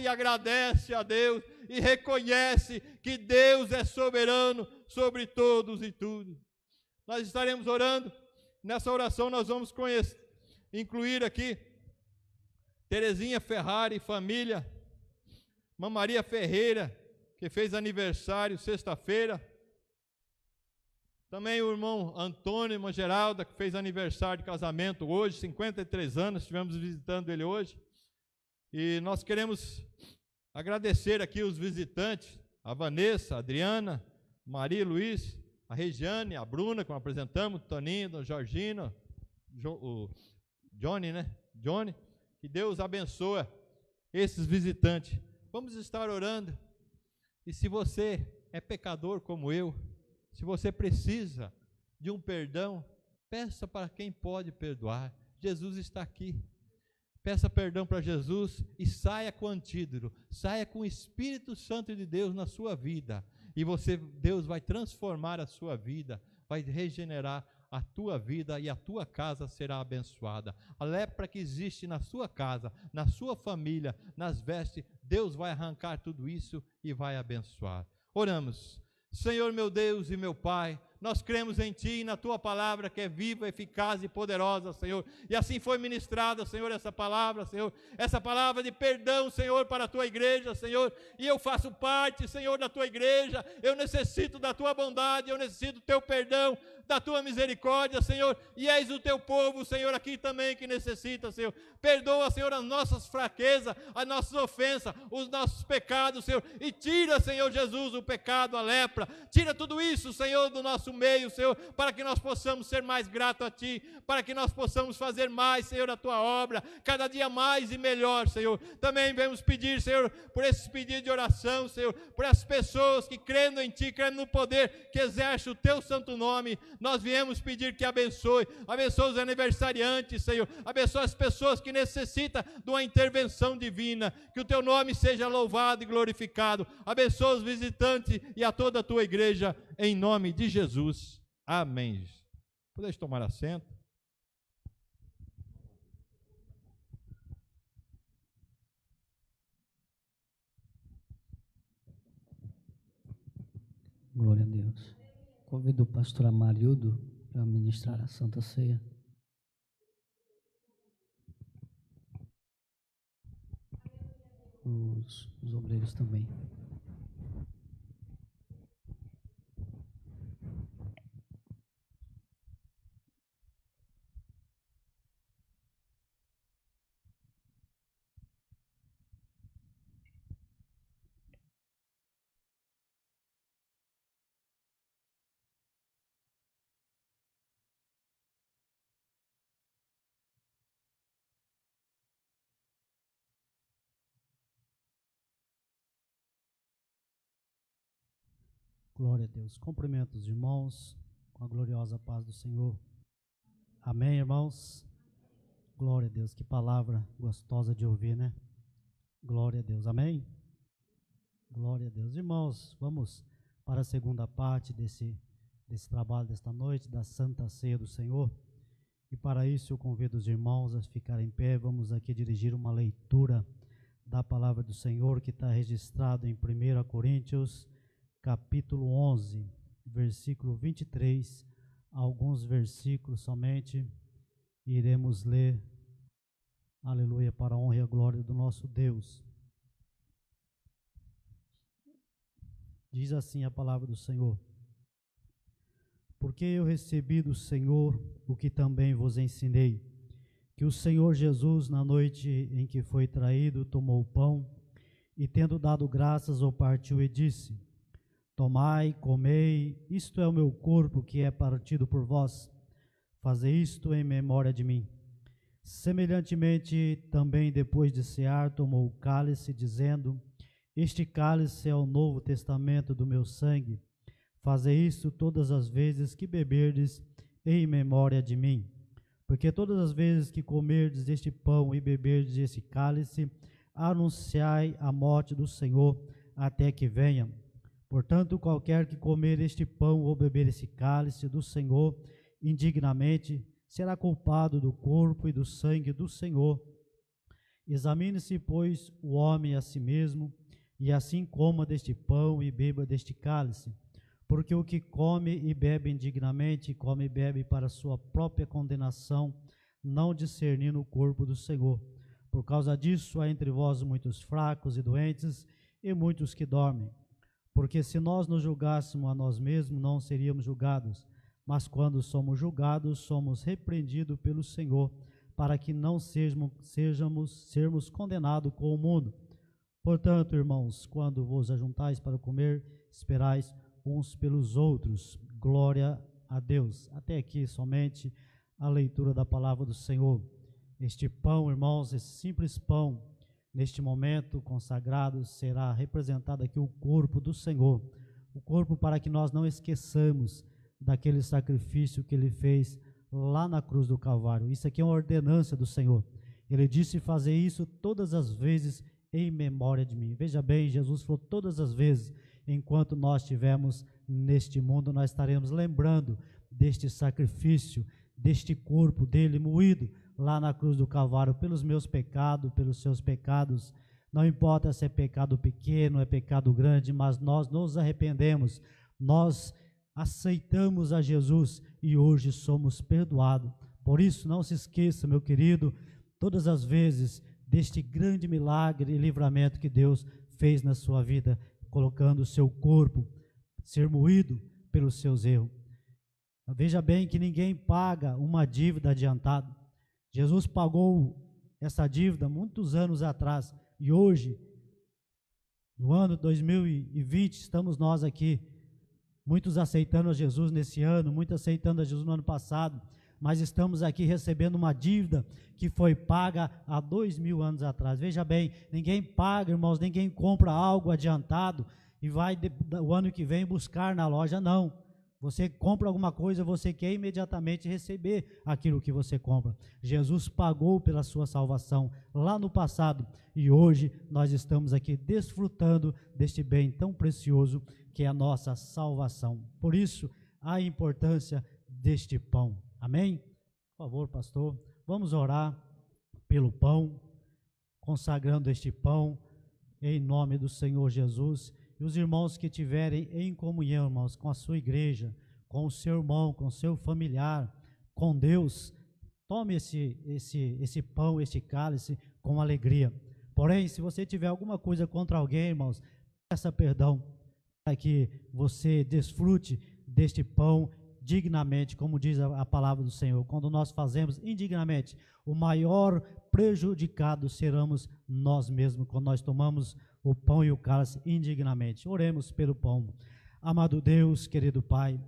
e agradece a Deus e reconhece que Deus é soberano sobre todos e tudo. Nós estaremos orando. Nessa oração nós vamos incluir aqui Terezinha Ferrari, família, Maria Ferreira, que fez aniversário sexta-feira, também o irmão Antônio, irmã Geralda, que fez aniversário de casamento hoje, 53 anos, estivemos visitando ele hoje, e nós queremos agradecer aqui os visitantes, a Vanessa, a Adriana, Maria Luiz, a Regiane, a Bruna, como apresentamos, o Toninho, o Jorginho, o Johnny, né? Johnny, que Deus abençoe esses visitantes. Vamos estar orando. E se você é pecador como eu, se você precisa de um perdão, peça para quem pode perdoar. Jesus está aqui. Peça perdão para Jesus e saia com o antídoto, saia com o Espírito Santo de Deus na sua vida. E Deus vai transformar a sua vida, vai regenerar a tua vida e a tua casa será abençoada. A lepra que existe na sua casa, na sua família, nas vestes, Deus vai arrancar tudo isso e vai abençoar. Oramos. Senhor meu Deus e meu Pai, nós cremos em Ti e na Tua palavra que é viva, eficaz e poderosa, Senhor. E assim foi ministrada, Senhor, essa palavra, Senhor. Essa palavra de perdão, Senhor, para a Tua igreja, Senhor. E eu faço parte, Senhor, da Tua igreja. Eu necessito da Tua bondade, eu necessito do Teu perdão, da Tua misericórdia, Senhor. E és o Teu povo, Senhor, aqui também que necessita, Senhor. Perdoa, Senhor, as nossas fraquezas, as nossas ofensas, os nossos pecados, Senhor. E tira, Senhor Jesus, o pecado, a lepra. Tira tudo isso, Senhor, do nosso meio, Senhor, para que nós possamos ser mais gratos a Ti, para que nós possamos fazer mais, Senhor, a Tua obra, cada dia mais e melhor, Senhor. Também vamos pedir, Senhor, por esses pedidos de oração, Senhor, por essas pessoas que crendo em Ti, crendo no poder que exerce o Teu santo nome, nós viemos pedir que abençoe os aniversariantes, Senhor, abençoe as pessoas que necessitam de uma intervenção divina, que o Teu nome seja louvado e glorificado, abençoe os visitantes e a toda a Tua igreja, em nome de Jesus, amém. Podeis tomar assento. Glória a Deus. Convido o pastor Amarildo para ministrar a Santa Ceia. Os obreiros também. Glória a Deus. Cumprimento os irmãos com a gloriosa paz do Senhor. Amém, irmãos? Glória a Deus. Que palavra gostosa de ouvir, né? Glória a Deus. Amém? Glória a Deus. Irmãos, vamos para a segunda parte desse trabalho desta noite, da Santa Ceia do Senhor. E para isso eu convido os irmãos a ficarem em pé. Vamos aqui dirigir uma leitura da palavra do Senhor que está registrado em 1 Coríntios, capítulo 11, versículo 23, alguns versículos somente, iremos ler, aleluia, para a honra e a glória do nosso Deus. Diz assim a palavra do Senhor: porque eu recebi do Senhor o que também vos ensinei, que o Senhor Jesus, na noite em que foi traído, tomou o pão, e tendo dado graças, o partiu e disse: tomai, comei, isto é o meu corpo que é partido por vós, fazei isto em memória de mim. Semelhantemente, também depois de cear, tomou o cálice, dizendo: este cálice é o novo testamento do meu sangue, fazei isto todas as vezes que beberdes em memória de mim. Porque todas as vezes que comerdes este pão e beberdes este cálice, anunciai a morte do Senhor até que venha. Portanto, qualquer que comer este pão ou beber esse cálice do Senhor indignamente, será culpado do corpo e do sangue do Senhor. Examine-se, pois, o homem a si mesmo, e assim coma deste pão e beba deste cálice. Porque o que come e bebe indignamente, come e bebe para sua própria condenação, não discernindo o corpo do Senhor. Por causa disso, há entre vós muitos fracos e doentes, e muitos que dormem. Porque se nós nos julgássemos a nós mesmos, não seríamos julgados. Mas quando somos julgados, somos repreendidos pelo Senhor, para que não sermos condenados com o mundo. Portanto, irmãos, quando vos ajuntais para comer, esperais uns pelos outros. Glória a Deus. Até aqui somente a leitura da palavra do Senhor. Este pão, irmãos, esse simples pão, neste momento consagrado, será representado aqui o corpo do Senhor. O corpo para que nós não esqueçamos daquele sacrifício que Ele fez lá na cruz do Calvário. Isso aqui é uma ordenança do Senhor. Ele disse: fazer isso todas as vezes em memória de mim. Veja bem, Jesus falou todas as vezes. Enquanto nós estivermos neste mundo, nós estaremos lembrando deste sacrifício, deste corpo dele moído lá na cruz do Calvário, pelos meus pecados, pelos seus pecados. Não importa se é pecado pequeno, é pecado grande, mas nós nos arrependemos, nós aceitamos a Jesus e hoje somos perdoados. Por isso, não se esqueça, meu querido, todas as vezes deste grande milagre e livramento que Deus fez na sua vida, colocando o seu corpo ser moído pelos seus erros. Veja bem que ninguém paga uma dívida adiantada. Jesus pagou essa dívida muitos anos atrás, e hoje, no ano 2020, estamos nós aqui, muitos aceitando a Jesus nesse ano, muitos aceitando a Jesus no ano passado, mas estamos aqui recebendo uma dívida que foi paga há 2000 anos atrás. Veja bem, ninguém paga, irmãos, ninguém compra algo adiantado e vai o ano que vem buscar na loja, não. Você compra alguma coisa, você quer imediatamente receber aquilo que você compra. Jesus pagou pela sua salvação lá no passado e hoje nós estamos aqui desfrutando deste bem tão precioso que é a nossa salvação. Por isso, a importância deste pão. Amém? Por favor, pastor, vamos orar pelo pão, consagrando este pão em nome do Senhor Jesus. E os irmãos que estiverem em comunhão, irmãos, com a sua igreja, com o seu irmão, com o seu familiar, com Deus, tome esse pão, este cálice com alegria. Porém, se você tiver alguma coisa contra alguém, irmãos, peça perdão, para que você desfrute deste pão dignamente, como diz a palavra do Senhor. Quando nós fazemos indignamente, o maior prejudicado seremos nós mesmos, quando nós tomamos o pão e o cálice indignamente. Oremos pelo pão. Amado Deus, querido Pai,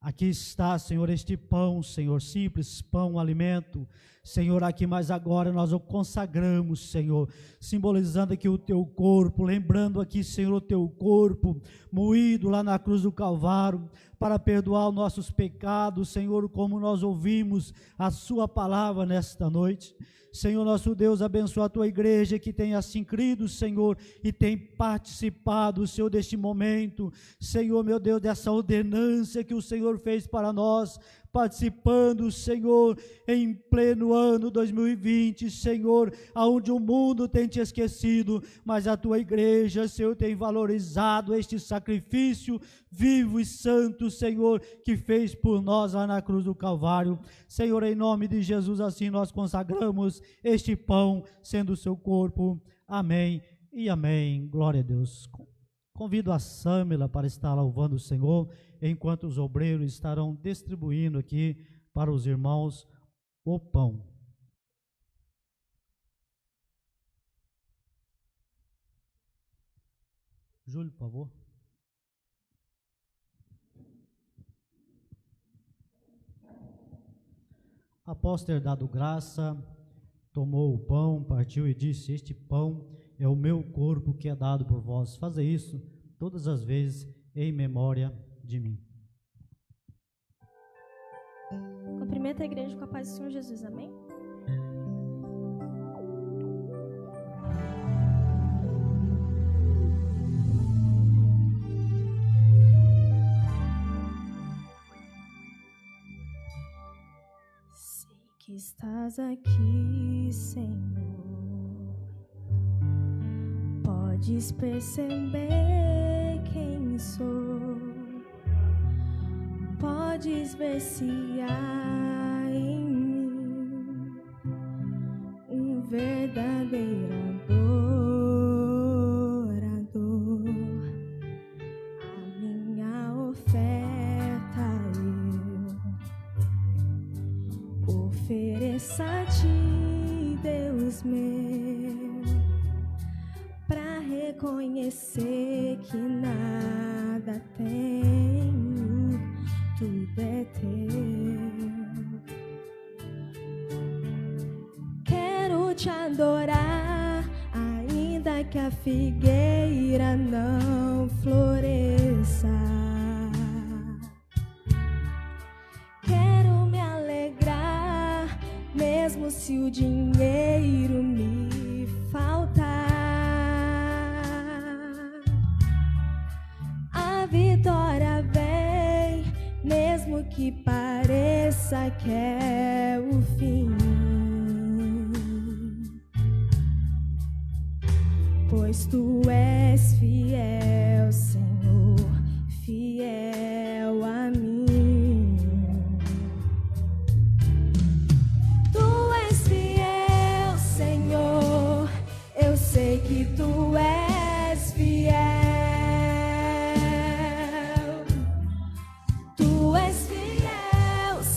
aqui está, Senhor, este pão, Senhor, simples pão, alimento, Senhor, aqui mais agora nós o consagramos, Senhor, simbolizando aqui o teu corpo, lembrando aqui, Senhor, o teu corpo moído lá na cruz do Calvário, para perdoar os nossos pecados, Senhor, como nós ouvimos a sua palavra nesta noite. Senhor, nosso Deus, abençoa a tua igreja que tem assim crido, Senhor, e tem participado, Senhor, deste momento, Senhor, meu Deus, dessa ordenança que o Senhor fez para nós, participando, Senhor, em pleno ano 2020, Senhor, aonde o mundo tem te esquecido, mas a tua igreja, Senhor, tem valorizado este sacrifício vivo e santo, Senhor, que fez por nós lá na cruz do Calvário. Senhor, em nome de Jesus, assim nós consagramos este pão, sendo o seu corpo. Amém e amém. Glória a Deus. Convido a Sâmela para estar louvando o Senhor, enquanto os obreiros estarão distribuindo aqui para os irmãos o pão. Júlio, por favor. Após ter dado graça, tomou o pão, partiu e disse: este pão é o meu corpo que é dado por vós. Fazer isso todas as vezes em memória de mim. Cumprimenta a igreja com a paz do Senhor Jesus, amém? Sei que estás aqui, Senhor. Podes perceber quem sou. Podes ver se há em mim um verdadeiro adorador. A minha oferta eu ofereço a ti, Deus meu, pra reconhecer que nada tenho, tudo é teu. Quero te adorar, ainda que a figueira não floresça. Quero me alegrar, mesmo se o dinheiro me faltar. A vitória vem, mesmo que pareça que é o fim, pois tu és fiel, Senhor, fiel a mim. Tu és fiel, Senhor, eu sei que tu és fiel.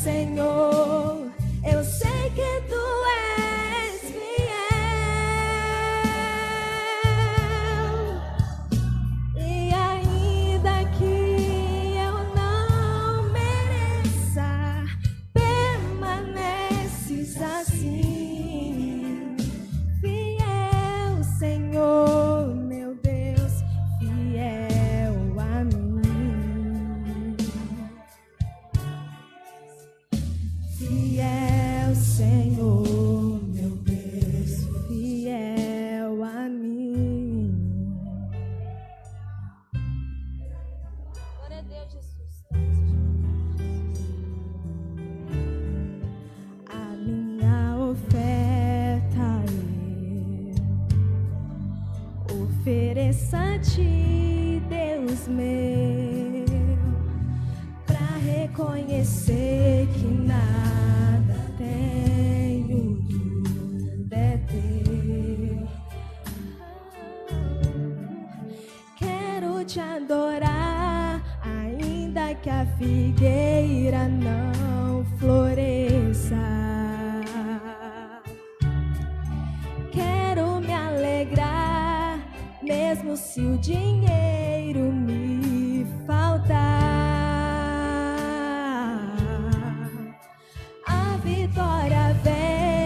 Senhor, eu sei que tu és fiel, e ainda que eu não mereça, permaneces assim, fiel, Senhor, meu Deus, fiel a mim. Fiel, Senhor, meu Deus, fiel a mim. Glória a Deus, Jesus. A minha oferta eu ofereço a ti, Deus meu, pra reconhecer que nada tenho, tudo é teu. Quero te adorar, ainda que a figueira não floresça. Quero me alegrar, mesmo se o dinheiro me faltar. A vitória vem,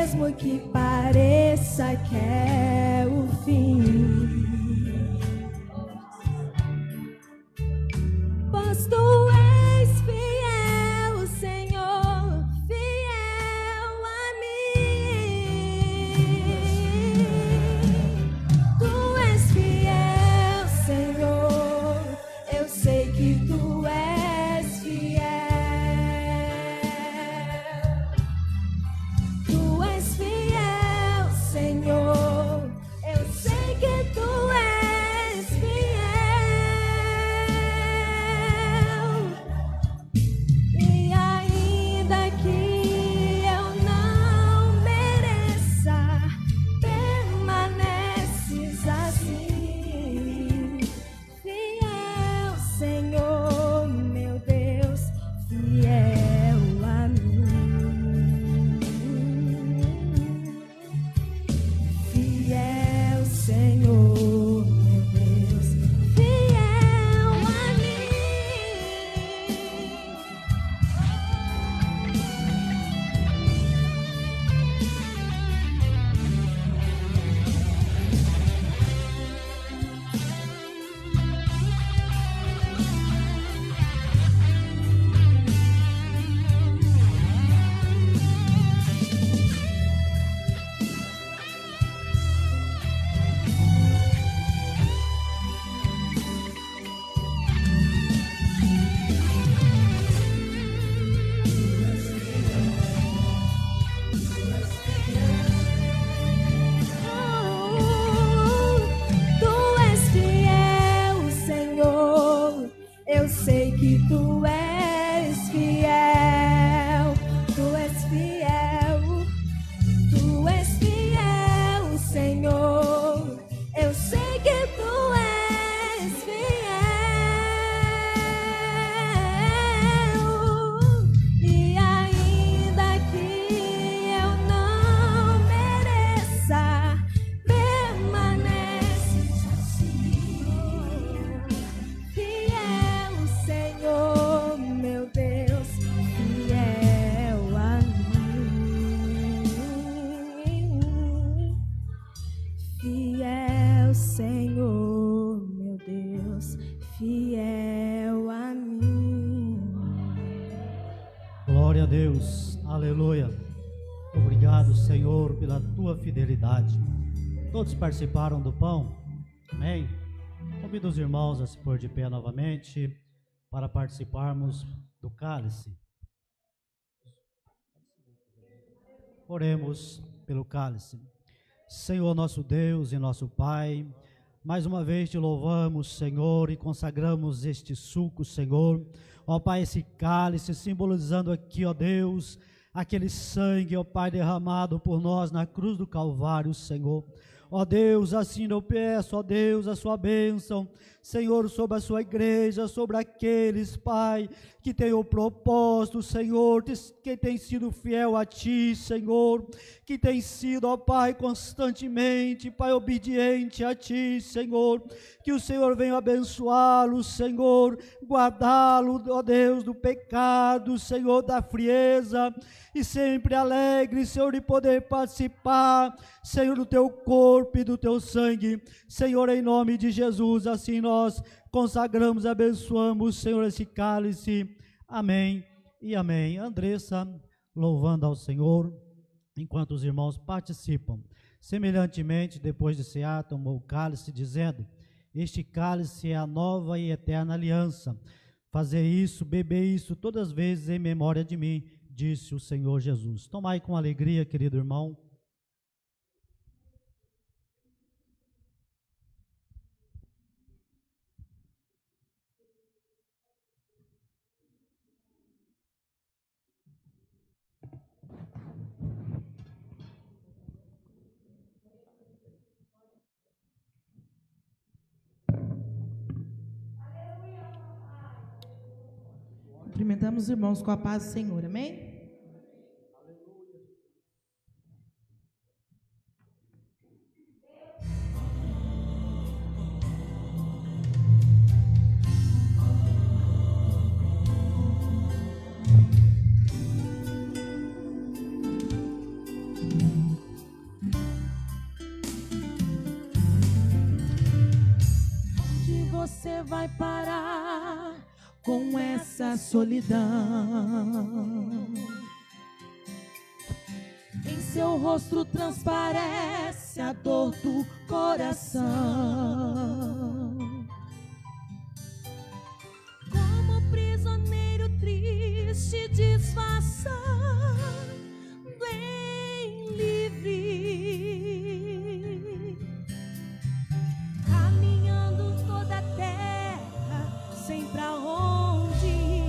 mesmo que pareça que é o fim. Pois tu és fiel, Senhor, fiel a mim. Tu és fiel, Senhor, eu sei que tu és fiel. Tu és fiel, Senhor, eu sei que tu és fiel. E ainda que eu não mereça, permaneces assim. Fiel, Senhor, meu Deus, fiel a mim. Fiel, Senhor, meu Deus, fiel a mim. Tu és fiel, Senhor, eu sei que tu és fiel. Tu és fiel, tu és fiel, Senhor, eu sei que tu és fiel. E ainda que eu não mereça, permaneces assim. Fiel, Senhor, meu Deus, fiel a mim. Fiel, Senhor, meu Deus, fiel a mim. Glória a Deus, aleluia. Obrigado, Senhor, pela tua fidelidade. Todos participaram do pão? Amém? Convido os irmãos a se pôr de pé novamente para participarmos do cálice. Oremos pelo cálice. Senhor nosso Deus e nosso Pai, mais uma vez te louvamos, Senhor, e consagramos este suco, Senhor. Ó Pai, esse cálice simbolizando aqui, ó Deus, aquele sangue, ó Pai, derramado por nós na cruz do Calvário, Senhor. Ó Deus, assim eu peço, ó Deus, a sua bênção, Senhor, sobre a sua igreja, sobre aqueles, Pai, que tem o propósito, Senhor, que tem sido fiel a Ti, Senhor, que tem sido, ó Pai, constantemente, Pai, obediente a Ti, Senhor, que o Senhor venha abençoá-lo, Senhor, guardá-lo, ó Deus, do pecado, Senhor, da frieza, e sempre alegre, Senhor, de poder participar, Senhor, do Teu corpo e do Teu sangue, Senhor, em nome de Jesus, assim nós consagramos, abençoamos, Senhor, esse cálice, amém e amém. Andressa, louvando ao Senhor, enquanto os irmãos participam. Semelhantemente, depois de cear, tomou o cálice, dizendo: este cálice é a nova e eterna aliança. Fazer isso, beber isso, todas as vezes em memória de mim, disse o Senhor Jesus. Tomai com alegria, querido irmão. Cumprimentamos os irmãos com a paz do Senhor, amém? você vai parar com essa solidão. Em seu rosto transparece a dor do coração. Como prisioneiro triste, disfarçado em livre, caminhando toda a terra sem pra onde ir.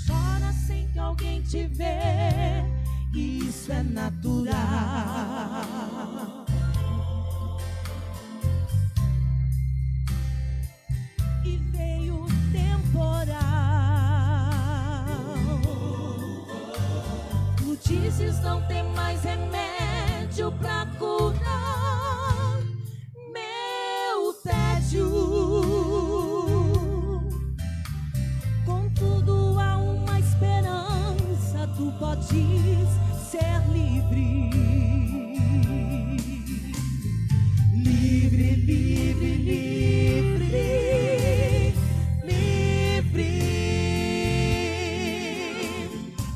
Chora sem que alguém te vê, isso é natural. E veio o temporal. Notícias não tem mais remédio pra curar meu tédio. Contudo há uma esperança, tu podes ser livre. Livre, livre, livre, livre.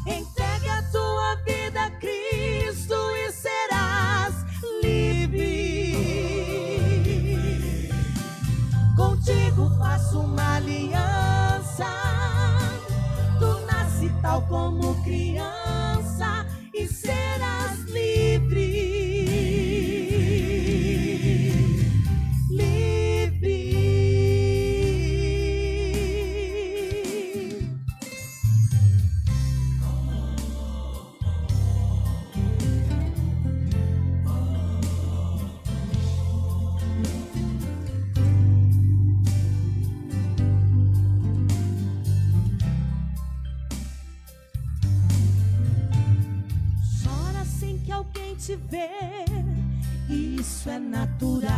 Entregue a tua vida a Cristo e serás livre. Contigo faço uma aliança, tu nasce tal como criança e serás livre. Chora sem que alguém te vê, isso é natural.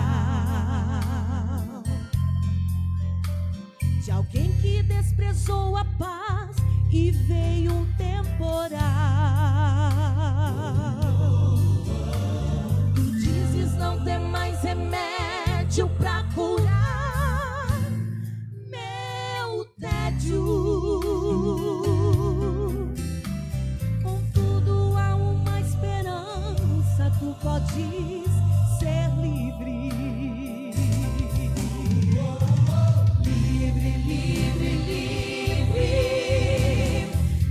De alguém que desprezou a paz e veio um temporal. Tu dizes não tem mais remédio pra curar meu tédio. Contudo há uma esperança, tu podes ser livre. Livre, livre, livre,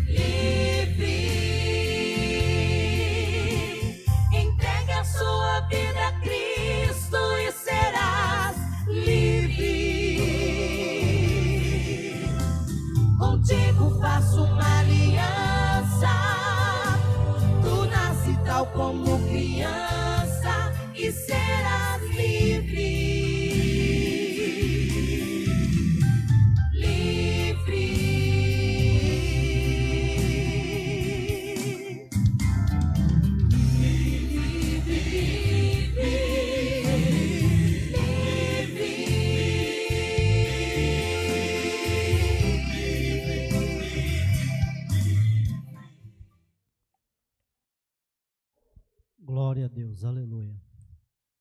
livre. Entregue a sua vida a Cristo e serás livre. Contigo faço uma aliança, tu nasce tal como criança e serás livre. Livre. Livre, Glória a Deus, aleluia.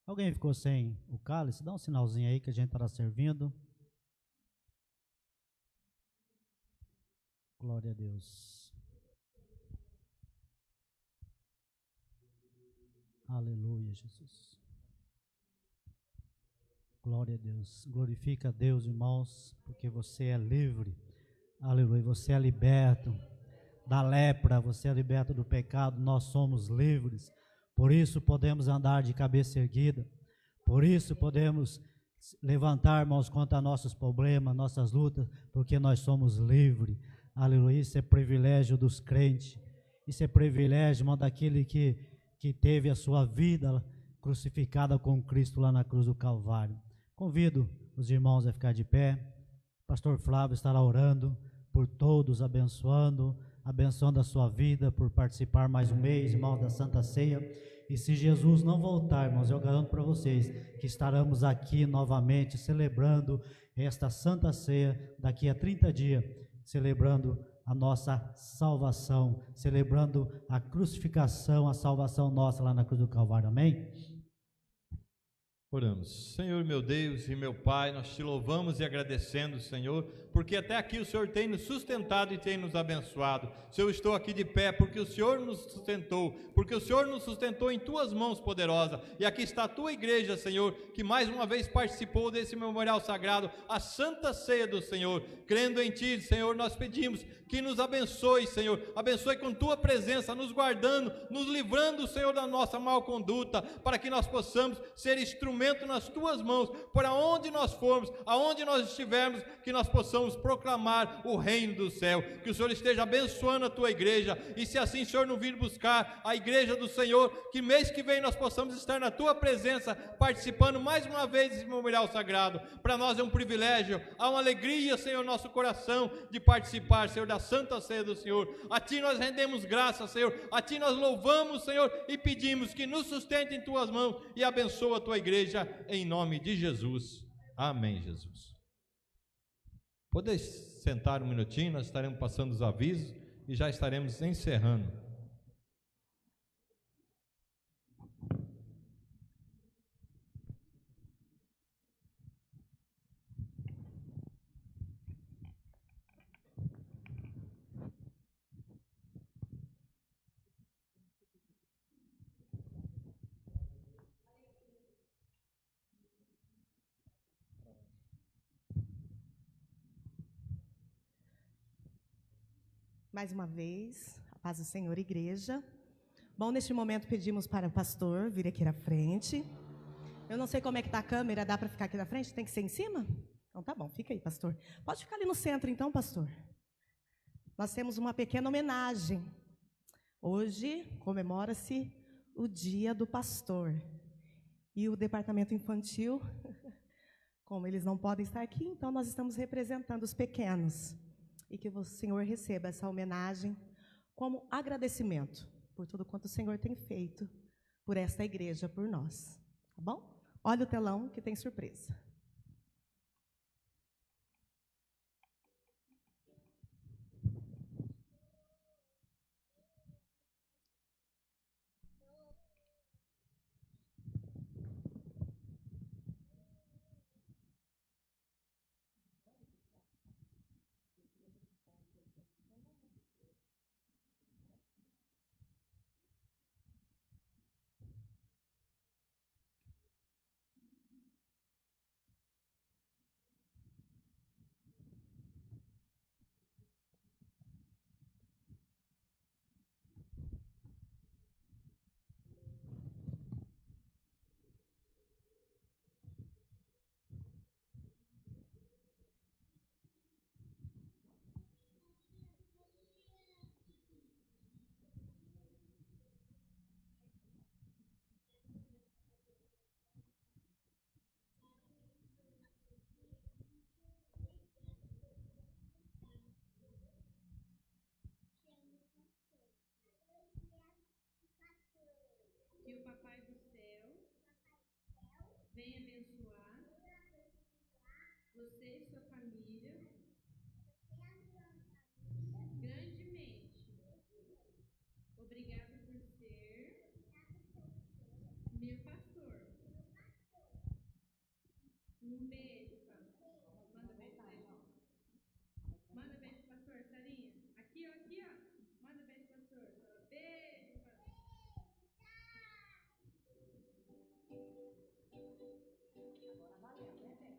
Alguém ficou sem o cálice? Dá um sinalzinho aí que a gente estará servindo. Glória a Deus. Aleluia, Jesus. Glória a Deus. Glorifica a Deus, irmãos, porque você é livre. Aleluia. Você é liberto da lepra, você é liberto do pecado. Nós somos livres. Por isso podemos andar de cabeça erguida. Por isso podemos levantar, irmãos, contra nossos problemas, nossas lutas, porque nós somos livres. Aleluia. Isso é privilégio dos crentes. Isso é privilégio, irmão, daquele que teve a sua vida crucificada com Cristo lá na cruz do Calvário. Convido os irmãos a ficar de pé. Pastor Flávio estará orando por todos, abençoando a sua vida, por participar mais um mês, irmãos, da Santa Ceia. E se Jesus não voltar, irmãos, eu garanto para vocês que estaremos aqui novamente celebrando esta Santa Ceia daqui a 30 dias, celebrando a nossa salvação, celebrando a crucificação, a salvação nossa lá na cruz do Calvário. Amém? Oramos. Senhor, meu Deus e meu Pai, nós te louvamos e agradecendo, Senhor, porque até aqui o Senhor tem nos sustentado e tem nos abençoado. Se eu estou aqui de pé, porque o Senhor nos sustentou, porque o Senhor nos sustentou em tuas mãos poderosas. E aqui está a tua igreja, Senhor, que mais uma vez participou desse memorial sagrado, a Santa Ceia do Senhor. Crendo em ti, Senhor, nós pedimos que nos abençoe, Senhor, abençoe com tua presença, nos guardando, nos livrando, Senhor, da nossa mal conduta, para que nós possamos ser instrumento nas tuas mãos, por aonde nós formos, aonde nós estivermos, que nós possamos proclamar o reino do céu. Que o Senhor esteja abençoando a tua igreja, e se assim o Senhor não vir buscar a igreja do Senhor, que mês que vem nós possamos estar na tua presença, participando mais uma vez desse memorial sagrado. Para nós é um privilégio, há uma alegria, Senhor, no nosso coração de participar, Senhor, da Santa Ceia do Senhor. A ti nós rendemos graças, Senhor, a ti nós louvamos, Senhor, e pedimos que nos sustente em tuas mãos e abençoa a tua igreja, em nome de Jesus. Amém, Jesus. Podeis sentar um minutinho, nós estaremos passando os avisos e já estaremos encerrando. Mais uma vez, a paz do Senhor, igreja. Bom, neste momento pedimos para o pastor vir aqui à frente. Eu não sei como é que está a câmera, dá para ficar aqui na frente? Tem que ser em cima? Então tá bom, fica aí, pastor. Pode ficar ali no centro então, pastor. Nós temos uma pequena homenagem. Hoje comemora-se o Dia do Pastor. E o departamento infantil, como eles não podem estar aqui, então nós estamos representando os pequenos. E que o Senhor receba essa homenagem como agradecimento por tudo quanto o Senhor tem feito por esta igreja, por nós. Tá bom? Olha o telão que tem surpresa. Que o Papai do Céu venha abençoar você e sua família grandemente. Obrigado por ser meu pastor. Um beijo, pastor. Manda beijo, beijo. Manda beijo, pastor, Sarinha. Aqui, ó, aqui, ó. Manda beijo, pastor. Beijo, pastor. Agora valeu, né, Beth?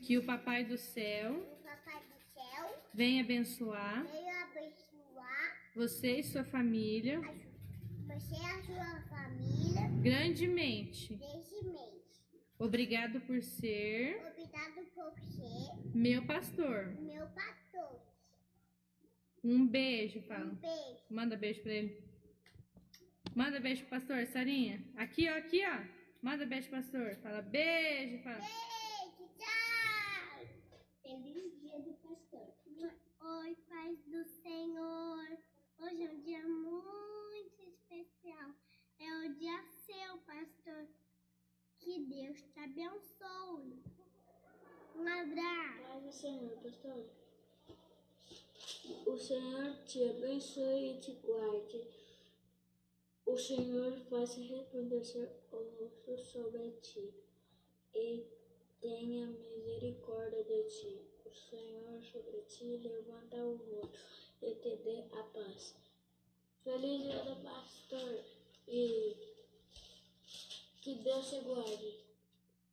que o Papai do Céu venha abençoar você e sua família grandemente. Obrigado por ser meu pastor. Um beijo, fala. Manda beijo pra ele. Manda beijo pro pastor, Sarinha. Aqui, ó, aqui, ó. Manda beijo pro pastor. Fala beijo, fala. Beijo, tchau. Feliz dia do pastor. Oi, paz do Senhor. Hoje é um dia muito especial. É o dia seu, pastor. Que Deus te abençoe. Um abraço. Paz do Senhor, pastor. O Senhor te abençoe e te guarde. O Senhor faça resplandecer o rosto sobre ti e tenha misericórdia de ti. O Senhor sobre ti levanta o rosto e te dê a paz. Feliz dia do pastor e que Deus te guarde.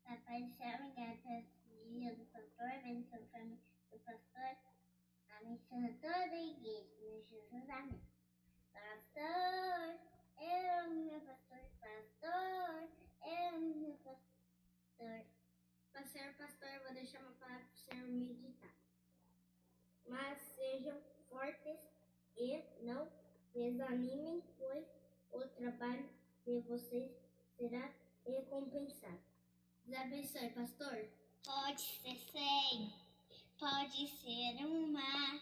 Papai do céu, obrigada pelo dia do pastor, abençoe a família do pastor, abençoe toda a igreja, em Jesus, amém. Pastor, eu amo meu pastor, pastor, eu amo meu pastor. Pastor, eu vou deixar uma palavra para o Senhor meditar. Mas sejam fortes e não desanimem, pois o trabalho de vocês será recompensado. Deus abençoe, pastor. Pode ser 100, pode ser uma.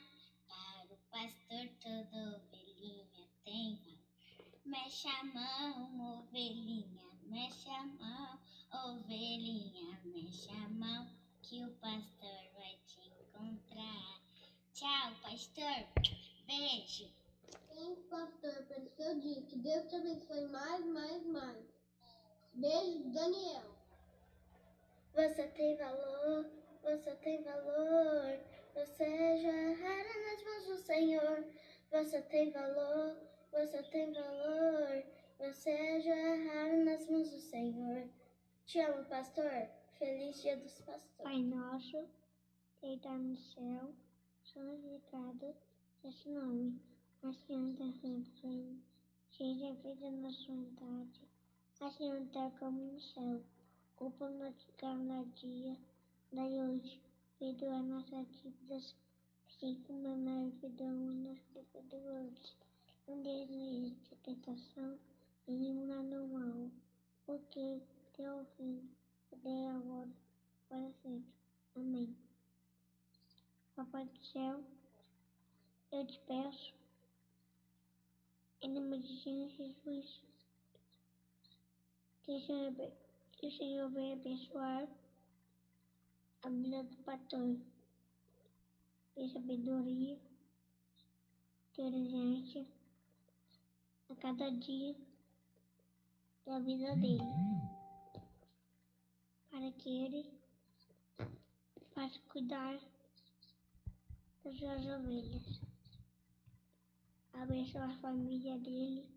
Para o pastor toda ovelhinha tem valor. Mexe a mão, ovelhinha, mexe a mão, ovelhinha, mexe a mão, que o pastor vai te encontrar. Tchau, pastor. Beijo. Sim, pastor, pelo seu dia. Que Deus te abençoe mais. Beijo, Daniel. Você tem valor, você tem valor. Você é rara nas mãos do Senhor. Você tem valor, você tem valor. Você é rara nas mãos do Senhor. Te amo, pastor. Feliz dia dos pastores. Pai nosso, que está no céu, santificado esse nome. Assim onde seja feita a nossa vontade, assim na terra como no céu. O pão nosso cada dia, daí hoje, perdoa nossas dívidas, assim como nós perdoamos nossos devedores. Não deixe de tentação e livra do mal, porque teu fim é agora, para sempre. Amém. Papai do céu, eu te peço, em nome de Jesus, que o Senhor venha abençoar a vida do pastor. Dê sabedoria, inteligência a cada dia da vida dele, para que ele possa cuidar das suas ovelhas. Abençoa a família dele,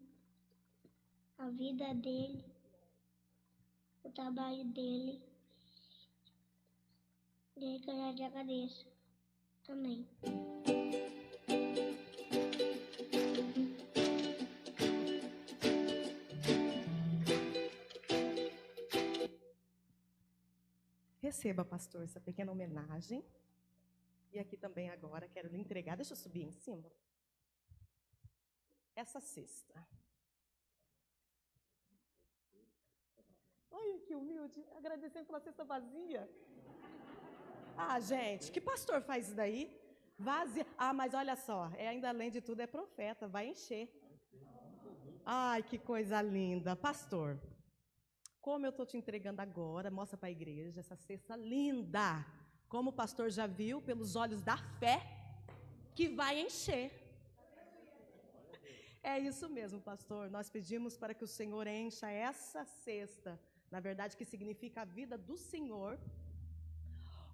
a vida dele, o trabalho dele. Desde que eu já te agradeço. Amém. Receba, pastor, essa pequena homenagem. E aqui também agora quero lhe entregar, deixa eu subir em cima, essa cesta. Olha que humilde, agradecendo pela cesta vazia. Ah, gente, que pastor faz isso daí? Vazia. Ah, mas olha só, ainda além de tudo é profeta, vai encher. Ai, que coisa linda. Pastor, como eu estou te entregando agora, mostra para a igreja essa cesta linda. Como o pastor já viu, pelos olhos da fé, que vai encher. É isso mesmo, pastor. Nós pedimos para que o Senhor encha essa cesta, na verdade, que significa a vida do Senhor,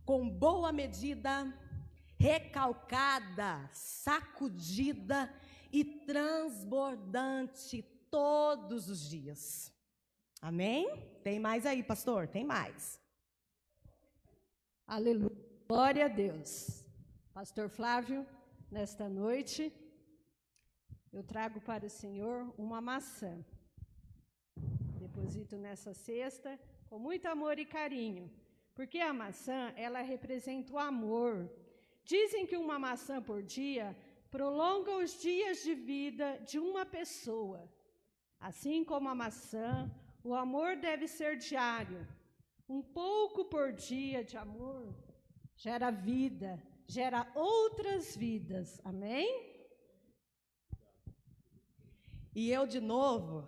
com boa medida, recalcada, sacudida e transbordante todos os dias. Amém? Tem mais aí, pastor? Tem mais. Aleluia. Glória a Deus. Pastor Flávio, nesta noite, eu trago para o Senhor uma maçã. Deposito nessa cesta com muito amor e carinho, porque a maçã, ela representa o amor. Dizem que uma maçã por dia prolonga os dias de vida de uma pessoa. Assim como a maçã, o amor deve ser diário. Um pouco por dia de amor gera vida, gera outras vidas. Amém? E eu de novo,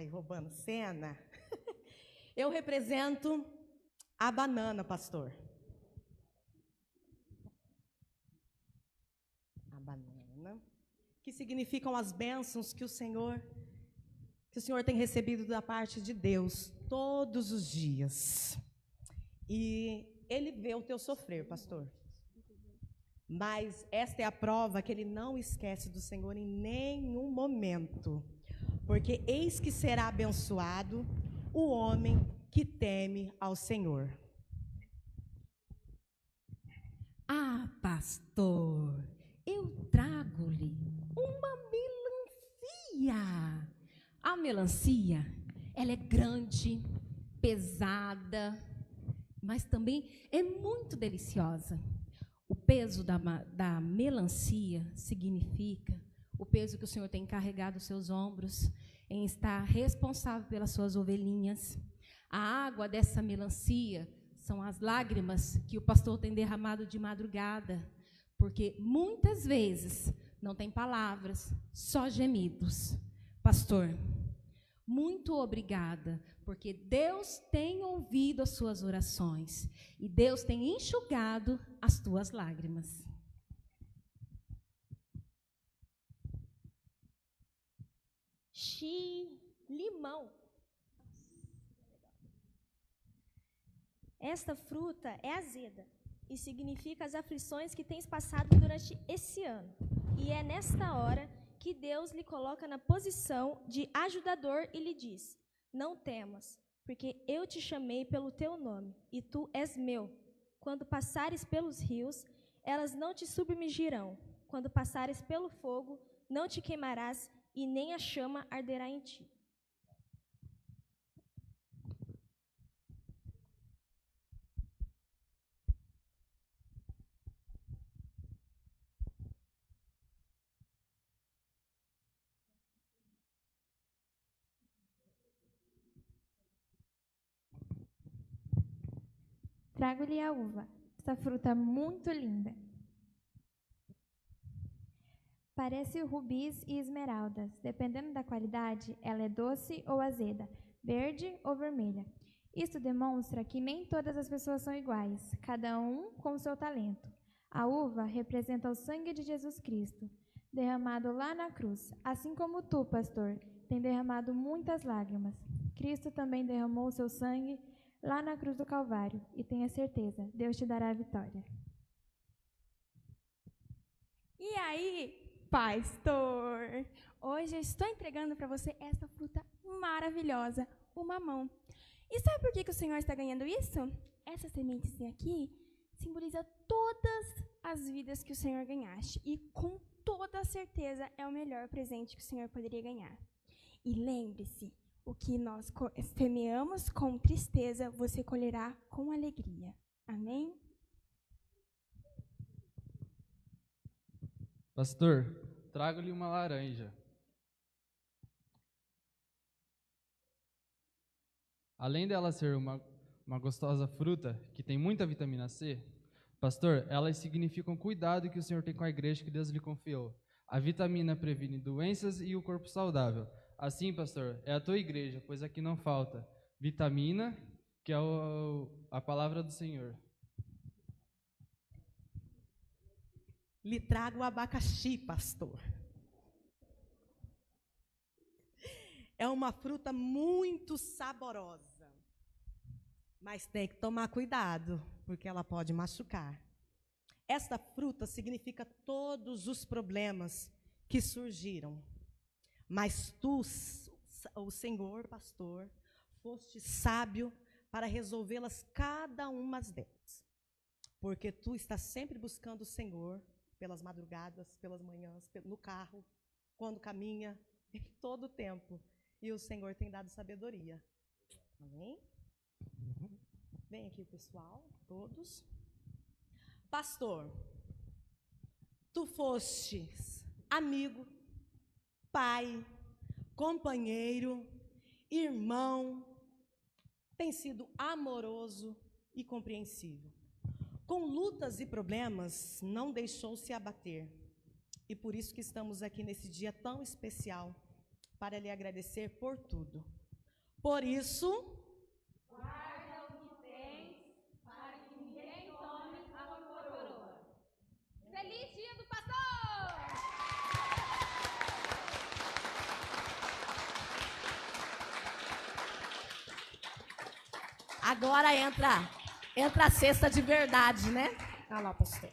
roubando cena, eu represento a banana, pastor. A banana, que significam as bênçãos que o Senhor tem recebido da parte de Deus todos os dias. E Ele vê o teu sofrer, pastor. Mas esta é a prova que Ele não esquece do Senhor em nenhum momento. Porque eis que será abençoado o homem que teme ao Senhor. Ah, pastor, eu trago-lhe uma melancia. A melancia, ela é grande, pesada, mas também é muito deliciosa. O peso da melancia significa o peso que o Senhor tem carregado os seus ombros, em estar responsável pelas suas ovelhinhas. A água dessa melancia são as lágrimas que o pastor tem derramado de madrugada, porque muitas vezes não tem palavras, só gemidos. Pastor, muito obrigada, porque Deus tem ouvido as suas orações e Deus tem enxugado as tuas lágrimas. Limão. Esta fruta é azeda e significa as aflições que tens passado durante esse ano. E é nesta hora que Deus lhe coloca na posição de ajudador e lhe diz: não temas, porque eu te chamei pelo teu nome, e tu és meu. Quando passares pelos rios, elas não te submergirão. Quando passares pelo fogo, não te queimarás, e nem a chama arderá em ti. Trago-lhe a uva, essa fruta muito linda. Parece rubis e esmeraldas. Dependendo da qualidade, ela é doce ou azeda, verde ou vermelha. Isto demonstra que nem todas as pessoas são iguais, cada um com o seu talento. A uva representa o sangue de Jesus Cristo, derramado lá na cruz. Assim como tu, pastor, tem derramado muitas lágrimas. Cristo também derramou o seu sangue lá na cruz do Calvário, e tenha certeza, Deus te dará a vitória. E aí, pastor? Hoje eu estou entregando para você essa fruta maravilhosa, o mamão. E sabe por que o Senhor está ganhando isso? Essa sementezinha aqui simboliza todas as vidas que o Senhor ganhaste, e com toda certeza é o melhor presente que o Senhor poderia ganhar. E lembre-se, o que nós semeamos com tristeza, você colherá com alegria. Amém? Pastor, trago-lhe uma laranja. Além dela ser uma gostosa fruta, que tem muita vitamina C, pastor, elas significam cuidado que o Senhor tem com a igreja que Deus lhe confiou. A vitamina previne doenças e o corpo saudável. Assim, pastor, é a tua igreja, pois aqui não falta vitamina, que é a palavra do Senhor. Lhe trago o abacaxi, pastor. É uma fruta muito saborosa, mas tem que tomar cuidado, porque ela pode machucar. Esta fruta significa todos os problemas que surgiram. Mas tu, o Senhor, pastor, foste sábio para resolvê-las cada uma delas. porque tu estás sempre buscando o Senhor pelas madrugadas, pelas manhãs, no carro, quando caminha, em todo o tempo. E o Senhor tem dado sabedoria. Amém? Vem aqui o pessoal, todos. Pastor, tu fostes amigo, pai, companheiro, irmão, tem sido amoroso e compreensível. Com lutas e problemas, não deixou se abater. E por isso que estamos aqui nesse dia tão especial, para lhe agradecer por tudo. Por isso, guarda o que tens, para que ninguém tome a tua coroa. Feliz dia do pastor! agora entra a cesta de verdade, né? Olha lá, pastor.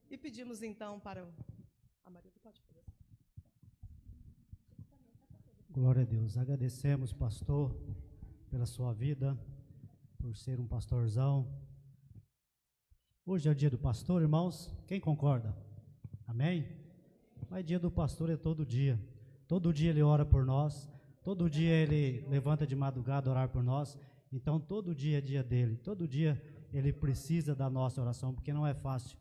E pedimos então para o... A Maria, pode fazer. Glória a Deus. Agradecemos, pastor, pela sua vida, por ser um pastorzão. Hoje é o dia do pastor, irmãos. Quem concorda? Amém? Mas dia do pastor é todo dia. Todo dia ele ora por nós. Todo dia ele levanta de madrugada a orar por nós. Então, todo dia é dia dele. Todo dia ele precisa da nossa oração, porque não é fácil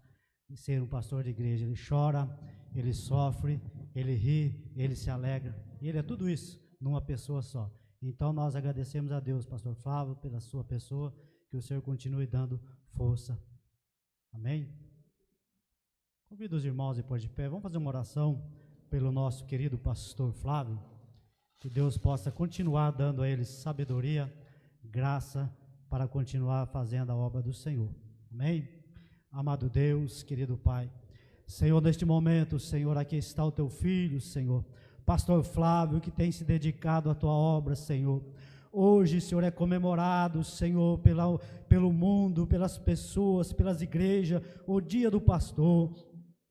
ser um pastor de igreja. Ele chora, ele sofre, ele ri, ele se alegra. E ele é tudo isso numa pessoa só. Então, nós agradecemos a Deus, pastor Flávio, pela sua pessoa, que o Senhor continue dando força. Amém? Convido os irmãos depois de pé. Vamos fazer uma oração pelo nosso querido pastor Flávio. Que Deus possa continuar dando a ele sabedoria, graça, para continuar fazendo a obra do Senhor. Amém? Amado Deus, querido Pai, Senhor, neste momento, Senhor, aqui está o teu filho, Senhor, pastor Flávio, que tem se dedicado à tua obra, Senhor. Hoje, Senhor, é comemorado, Senhor, pelo mundo, pelas pessoas, pelas igrejas, o dia do pastor.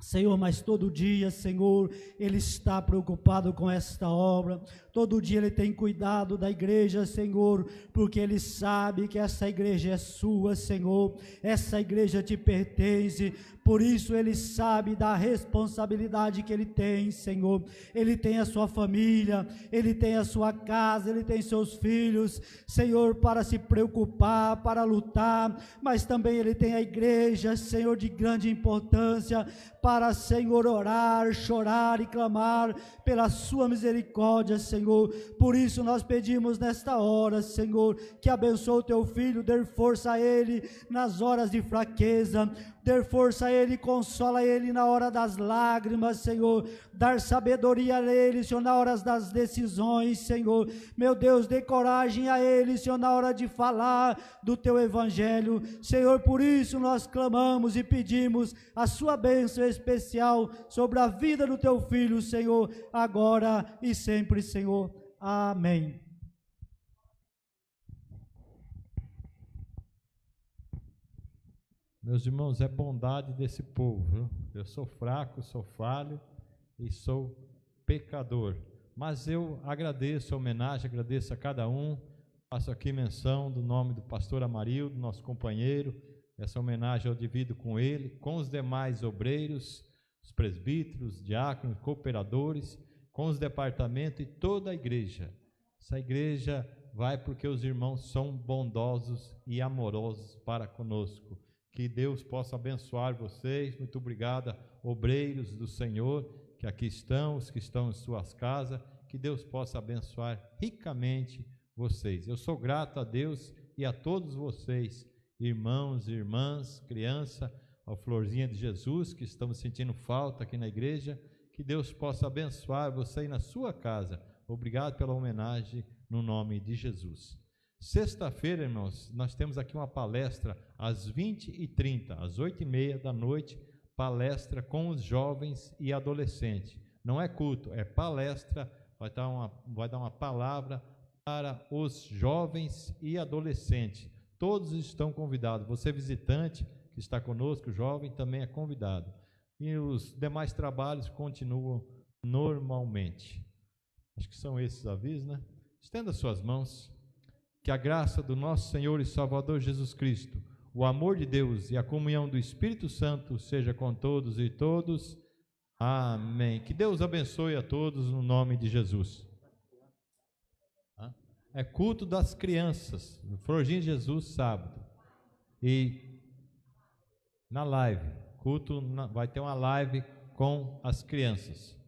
Senhor, mas todo dia, Senhor, ele está preocupado com esta obra, todo dia ele tem cuidado da igreja, Senhor, porque ele sabe que essa igreja é sua, Senhor, essa igreja te pertence, por isso ele sabe da responsabilidade que ele tem, Senhor. Ele tem a sua família, ele tem a sua casa, ele tem seus filhos, Senhor, para se preocupar, para lutar, mas também ele tem a igreja, Senhor, de grande importância, para, Senhor, orar, chorar e clamar pela sua misericórdia, Senhor. Por isso nós pedimos nesta hora, Senhor, que abençoe o teu filho, dê força a ele nas horas de fraqueza, dê força a ele, consola ele na hora das lágrimas, Senhor, dar sabedoria a ele, Senhor, na hora das decisões, Senhor, meu Deus, dê coragem a ele, Senhor, na hora de falar do teu evangelho, Senhor. Por isso nós clamamos e pedimos a sua bênção especial sobre a vida do teu filho, Senhor, agora e sempre, Senhor. Amém. Meus irmãos, é bondade desse povo, viu? Eu sou fraco, sou falho e sou pecador, mas eu agradeço a homenagem, agradeço a cada um, faço aqui menção do nome do pastor Amarildo, nosso companheiro. Essa homenagem eu divido com ele, com os demais obreiros, os presbíteros, diáconos, cooperadores, com os departamentos e toda a igreja. Essa igreja vai porque os irmãos são bondosos e amorosos para conosco. Que Deus possa abençoar vocês. Muito obrigado, obreiros do Senhor, que aqui estão, os que estão em suas casas. Que Deus possa abençoar ricamente vocês. Eu sou grato a Deus e a todos vocês, irmãos e irmãs, criança, a Florzinha de Jesus, que estamos sentindo falta aqui na igreja. Que Deus possa abençoar você aí na sua casa. Obrigado pela homenagem no nome de Jesus. Sexta-feira, irmãos, nós temos aqui uma palestra às 20h30, às 8h30 da noite, palestra com os jovens e adolescentes. Não é culto, é palestra, vai dar uma palavra para os jovens e adolescentes. Todos estão convidados. Você visitante que está conosco, jovem, também é convidado. E os demais trabalhos continuam normalmente. Acho que são esses avisos, né? Estenda suas mãos. Que a graça do nosso Senhor e Salvador Jesus Cristo, o amor de Deus e a comunhão do Espírito Santo seja com todos e todos. Amém. Que Deus abençoe a todos no nome de Jesus. É culto das crianças, no Florzinho de Jesus, sábado. E na live, vai ter uma live com as crianças.